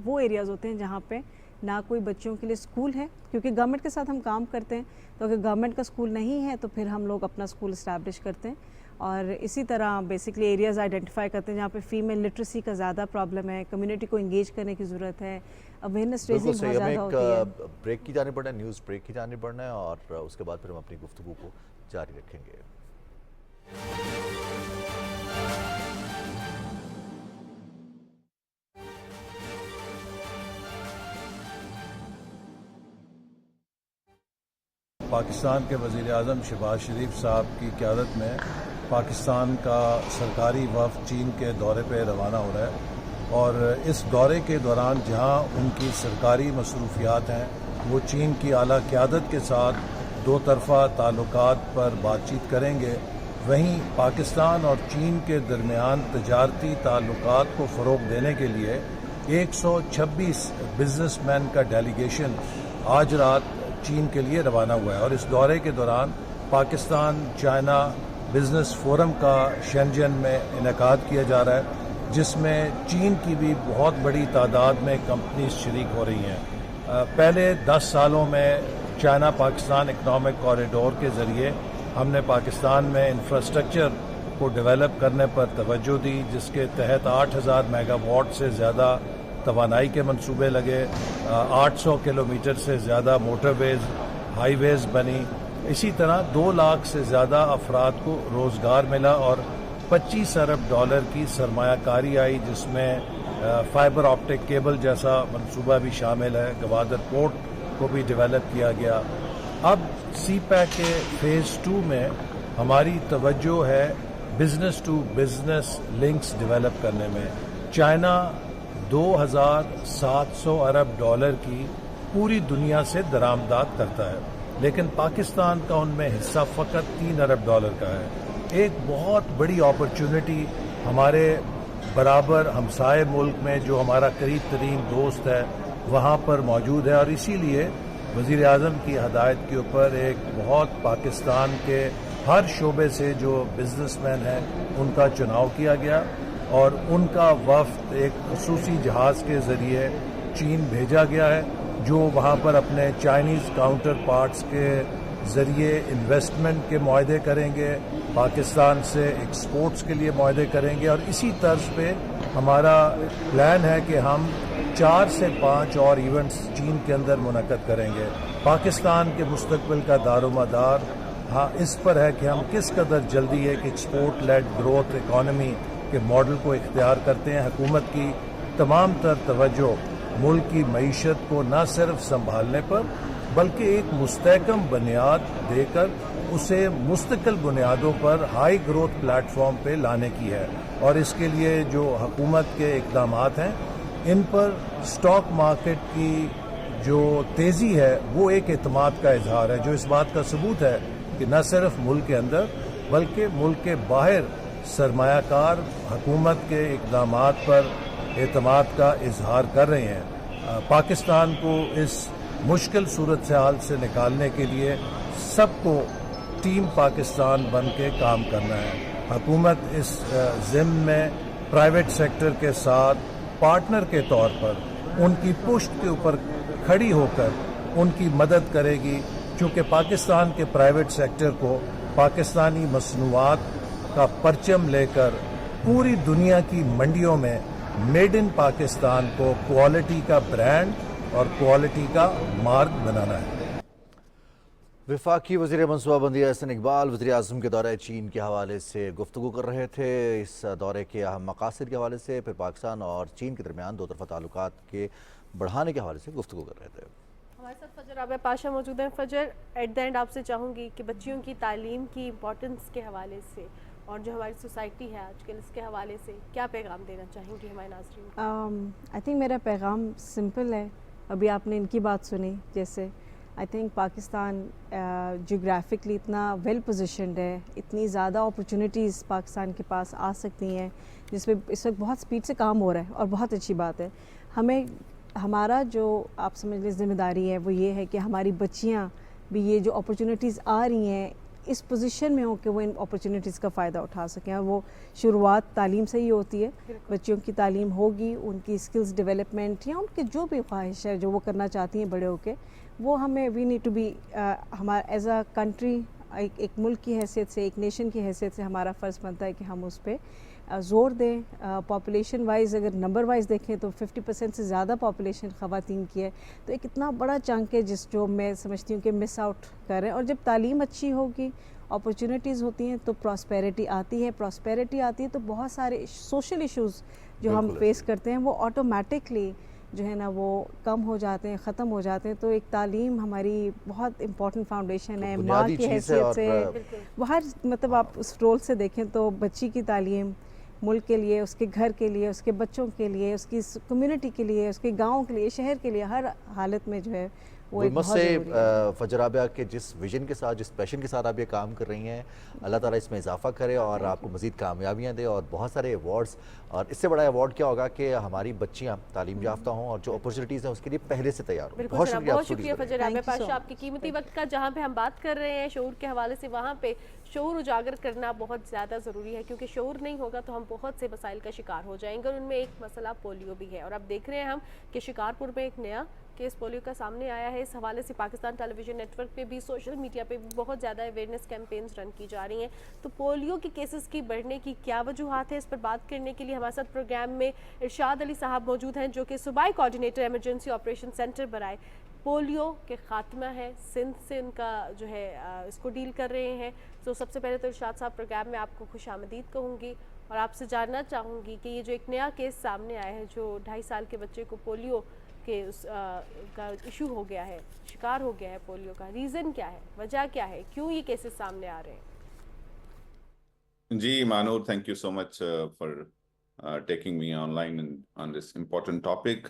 وہ ایریاز ہوتے ہیں جہاں پہ نہ کوئی بچوں کے لیے اسکول ہے, کیونکہ گورنمنٹ کے ساتھ ہم کام کرتے ہیں, تو اگر گورنمنٹ کا اسکول نہیں ہے تو پھر ہم لوگ اپنا اسکول اسٹیبلش کرتے ہیں. اور اسی طرح بیسکلی ایریاز آئیڈینٹیفائی کرتے ہیں جہاں پہ فیمیل لٹریسی کا زیادہ پرابلم ہے, کمیونٹی کو انگیج کرنے کی ضرورت ہے, اویئرنیس ریزنگ بہت زیادہ ہوتی ہے. بریک کی جانے پڑنا ہے, نیوز بریک کی جانے پڑنا ہے, اور اس کے بعد پھر ہم اپنی گفتگو کو جاری رکھیں گے. پاکستان کے وزیر اعظم شہباز شریف صاحب کی قیادت میں پاکستان کا سرکاری وفد چین کے دورے پہ روانہ ہو رہا ہے, اور اس دورے کے دوران جہاں ان کی سرکاری مصروفیات ہیں وہ چین کی اعلیٰ قیادت کے ساتھ دو طرفہ تعلقات پر بات چیت کریں گے, وہیں پاکستان اور چین کے درمیان تجارتی تعلقات کو فروغ دینے کے لیے 126 بزنس مین کا ڈیلیگیشن آج رات چین کے لیے روانہ ہوا ہے. اور اس دورے کے دوران پاکستان چائنا بزنس فورم کا شینجن میں انعقاد کیا جا رہا ہے, جس میں چین کی بھی بہت بڑی تعداد میں کمپنیز شریک ہو رہی ہیں. پہلے 10 سالوں میں چائنا پاکستان اکنامک کوریڈور کے ذریعے ہم نے پاکستان میں انفراسٹرکچر کو ڈیولپ کرنے پر توجہ دی, جس کے تحت 8000 میگا واٹ سے زیادہ توانائی کے منصوبے لگے, 800 کلومیٹر سے زیادہ موٹر ویز ہائی ویز بنی. اسی طرح 2 لاکھ سے زیادہ افراد کو روزگار ملا اور 25 ارب ڈالر کی سرمایہ کاری آئی, جس میں فائبر آپٹک کیبل جیسا منصوبہ بھی شامل ہے. گوادر پورٹ کو بھی ڈیولپ کیا گیا. اب سی پیک کے فیز 2 میں ہماری توجہ ہے business to business links develop کرنے میں. چائنا $2,700 ارب کی پوری دنیا سے درآمدات کرتا ہے، لیکن پاکستان کا ان میں حصہ فقط $3 ارب کا ہے۔ ایک بہت بڑی اپرچونٹی ہمارے برابر ہمسائے ملک میں جو ہمارا قریب ترین دوست ہے وہاں پر موجود ہے، اور اسی لیے وزیر اعظم کی ہدایت کے اوپر ایک بہت پاکستان کے ہر شعبے سے جو بزنس مین ہیں ان کا چناؤ کیا گیا، اور ان کا وفد ایک خصوصی جہاز کے ذریعے چین بھیجا گیا ہے، جو وہاں پر اپنے چائنیز کاؤنٹر پارٹس کے ذریعے انویسٹمنٹ کے معاہدے کریں گے، پاکستان سے ایکسپورٹس کے لیے معاہدے کریں گے، اور اسی طرز پہ ہمارا پلان ہے کہ ہم 4 سے 5 اور ایونٹس چین کے اندر منعقد کریں گے۔ پاکستان کے مستقبل کا دار و مدار اس پر ہے کہ ہم کس قدر جلدی ایک ایکسپورٹ لیڈ گروتھ اکانومی کے ماڈل کو اختیار کرتے ہیں۔ حکومت کی تمام تر توجہ ملک کی معیشت کو نہ صرف سنبھالنے پر بلکہ ایک مستحکم بنیاد دے کر اسے مستقل بنیادوں پر ہائی گروتھ پلیٹ فارم پہ لانے کی ہے، اور اس کے لیے جو حکومت کے اقدامات ہیں ان پر سٹاک مارکیٹ کی جو تیزی ہے وہ ایک اعتماد کا اظہار ہے، جو اس بات کا ثبوت ہے کہ نہ صرف ملک کے اندر بلکہ ملک کے باہر سرمایہ کار حکومت کے اقدامات پر اعتماد کا اظہار کر رہے ہیں۔ پاکستان کو اس مشکل صورتحال سے نکالنے کے لیے سب کو ٹیم پاکستان بن کے کام کرنا ہے۔ حکومت اس ضمن میں پرائیویٹ سیکٹر کے ساتھ پارٹنر کے طور پر ان کی پشت کے اوپر کھڑی ہو کر ان کی مدد کرے گی، چونکہ پاکستان کے پرائیویٹ سیکٹر کو پاکستانی مصنوعات کا پرچم لے کر پوری دنیا کی منڈیوں میں میڈ ان پاکستان کو کوالٹی کا برانڈ اور کوالٹی کا مارک بنانا ہے۔ وفاقی وزیر منصوبہ بندی احسن اقبال وزیر اعظم کے دورہ چین کے حوالے سے گفتگو کر رہے تھے۔ اس دورے کے اہم مقاصد کے حوالے سے، پھر پاکستان اور چین کے درمیان دو طرفہ تعلقات کے بڑھانے کے حوالے سے گفتگو کر رہے تھے۔ ہمارے ساتھ فجر عابیہ پاشا موجود ہیں۔ فجر، ایٹ دا اینڈ آپ سے چاہوں گی کہ بچیوں کی تعلیم کی امپورٹنس کے حوالے سے اور جو ہماری سوسائٹی ہے آج کل، اس کے حوالے سے کیا پیغام دینا چاہیں گی ہمارے ناظرین کو؟ آئی تھنک میرا پیغام سمپل ہے، ابھی آپ نے ان کی بات سنی، جیسے آئی تھنک پاکستان جیوگرافکلی اتنا ویل پوزیشنڈ ہے، اتنی زیادہ اپرچونیٹیز پاکستان کے پاس آ سکتی ہیں جس پہ اس وقت بہت سپیڈ سے کام ہو رہا ہے، اور بہت اچھی بات ہے۔ ہمیں ہمارا جو آپ سمجھ لیں ذمہ داری ہے وہ یہ ہے کہ ہماری بچیاں بھی یہ جو اپرچونیٹیز آ رہی ہیں اس پوزیشن میں ہوں کہ وہ ان اپرچونیٹیز کا فائدہ اٹھا سکیں، اور وہ شروعات تعلیم سے ہی ہوتی ہے۔ بچیوں کی تعلیم ہوگی، ان کی اسکلز ڈیولپمنٹ یا ان کی جو بھی خواہش ہے جو وہ کرنا چاہتی ہیں بڑے ہو کے، وہ ہمیں وی نیڈ ٹو بی ہمارا ایز اے کنٹری، ایک ملک کی حیثیت سے، ایک نیشن کی حیثیت سے ہمارا فرض بنتا ہے کہ ہم اس پہ زور دیں۔ پاپولیشن وائز اگر نمبر وائز دیکھیں تو 50% سے زیادہ پاپولیشن خواتین کی ہے، تو ایک اتنا بڑا چنک ہے جو میں سمجھتی ہوں کہ مس آؤٹ کر رہے ہیں۔ اور جب تعلیم اچھی ہوگی، اپرچونیٹیز ہوتی ہیں تو پراسپیرٹی آتی ہے، تو بہت سارے سوشل ایشوز جو ہم فیس کرتے ہیں وہ آٹومیٹکلی جو ہے نا وہ کم ہو جاتے ہیں، ختم ہو جاتے ہیں۔ تو ایک تعلیم ہماری بہت امپورٹنٹ فاؤنڈیشن ہے، ماں کی حیثیت سے ہر مطلب آپ اس رول سے دیکھیں تو بچی کی تعلیم ملک کے لیے، اس کے گھر کے لیے، اس کے بچوں کے لیے، اس کی کمیونٹی کے لیے، اس کے گاؤں کے لیے، شہر کے لیے، ہر حالت میں جو ہے وہ ایک بہت ضروری ہے۔ فجر عابیہ کے جس ویژن کے ساتھ، جس پیشن کے ساتھ آپ یہ کام کر رہی ہیں، اللہ تعالیٰ اس میں اضافہ کرے اور آپ کو مزید کامیابیاں دے اور بہت سارے ایوارڈز، اور اس سے بڑا ایوارڈ کیا ہوگا کہ ہماری بچیاں تعلیم یافتہ ہوں اور جو اپرچونیٹیز ہیں اس کے لیے پہلے سے تیار ہوں۔ بہت شکریہ فجر عابیہ پاشا آپ کی قیمتی وقت کا۔ جہاں پہ ہم بات کر رہے ہیں شعور کے حوالے سے، وہاں پہ شعور اجاگر کرنا بہت زیادہ ضروری ہے، کیونکہ شعور نہیں ہوگا تو ہم بہت سے مسائل کا شکار ہو جائیں گے، اور ان میں ایک مسئلہ پولیو بھی ہے۔ اور اب دیکھ رہے ہیں ہم کہ شکارپور میں ایک نیا کیس پولیو کا سامنے آیا ہے۔ اس حوالے سے پاکستان ٹیلی ویژن نیٹ ورک پہ بھی، سوشل میڈیا پہ بھی بہت زیادہ اویئرنیس کیمپینز رن کی جا رہی ہیں۔ تو پولیو کی کیسز کی بڑھنے کی کیا وجوہات ہیں، اس پر بات کرنے کے لیے ہمارے ساتھ پروگرام میں ارشاد علی صاحب موجود ہیں، جو کہ صوبائی کوآرڈینیٹر ایمرجنسی آپریشن سینٹر برائے پولیو کے خاتمہ ہے، سندھ سے ان کا جو ہے اس کو ڈیل کر رہے ہیں۔ تو سب سے پہلے تو ارشاد صاحب پروگرام میں آپ کو خوش آمدید کہوں گی، اور آپ سے جاننا چاہوں گی کہ یہ جو ایک نیا کیس سامنے آیا ہے، جو 2.5 سال کے بچے کو پولیو کہ اس کا ایشو ہو گیا ہے، شکار ہو گیا ہے پولیو کا، ریزن کیا ہے، وجہ کیا ہے، کیوں یہ کیسز سامنے آ رہے ہیں؟ جی مانور، thank you so much for taking me online on this important topic.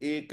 1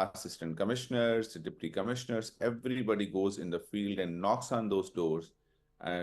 assistant commissioners, deputy commissioners, everybody goes in the field and knocks on those doors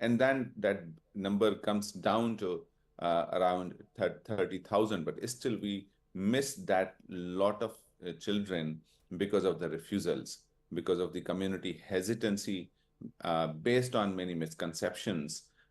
And then that number comes down to around 30,000, but still we miss that lot of children because of the refusals, because of the community hesitancy based on many misconceptions,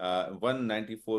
194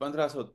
1500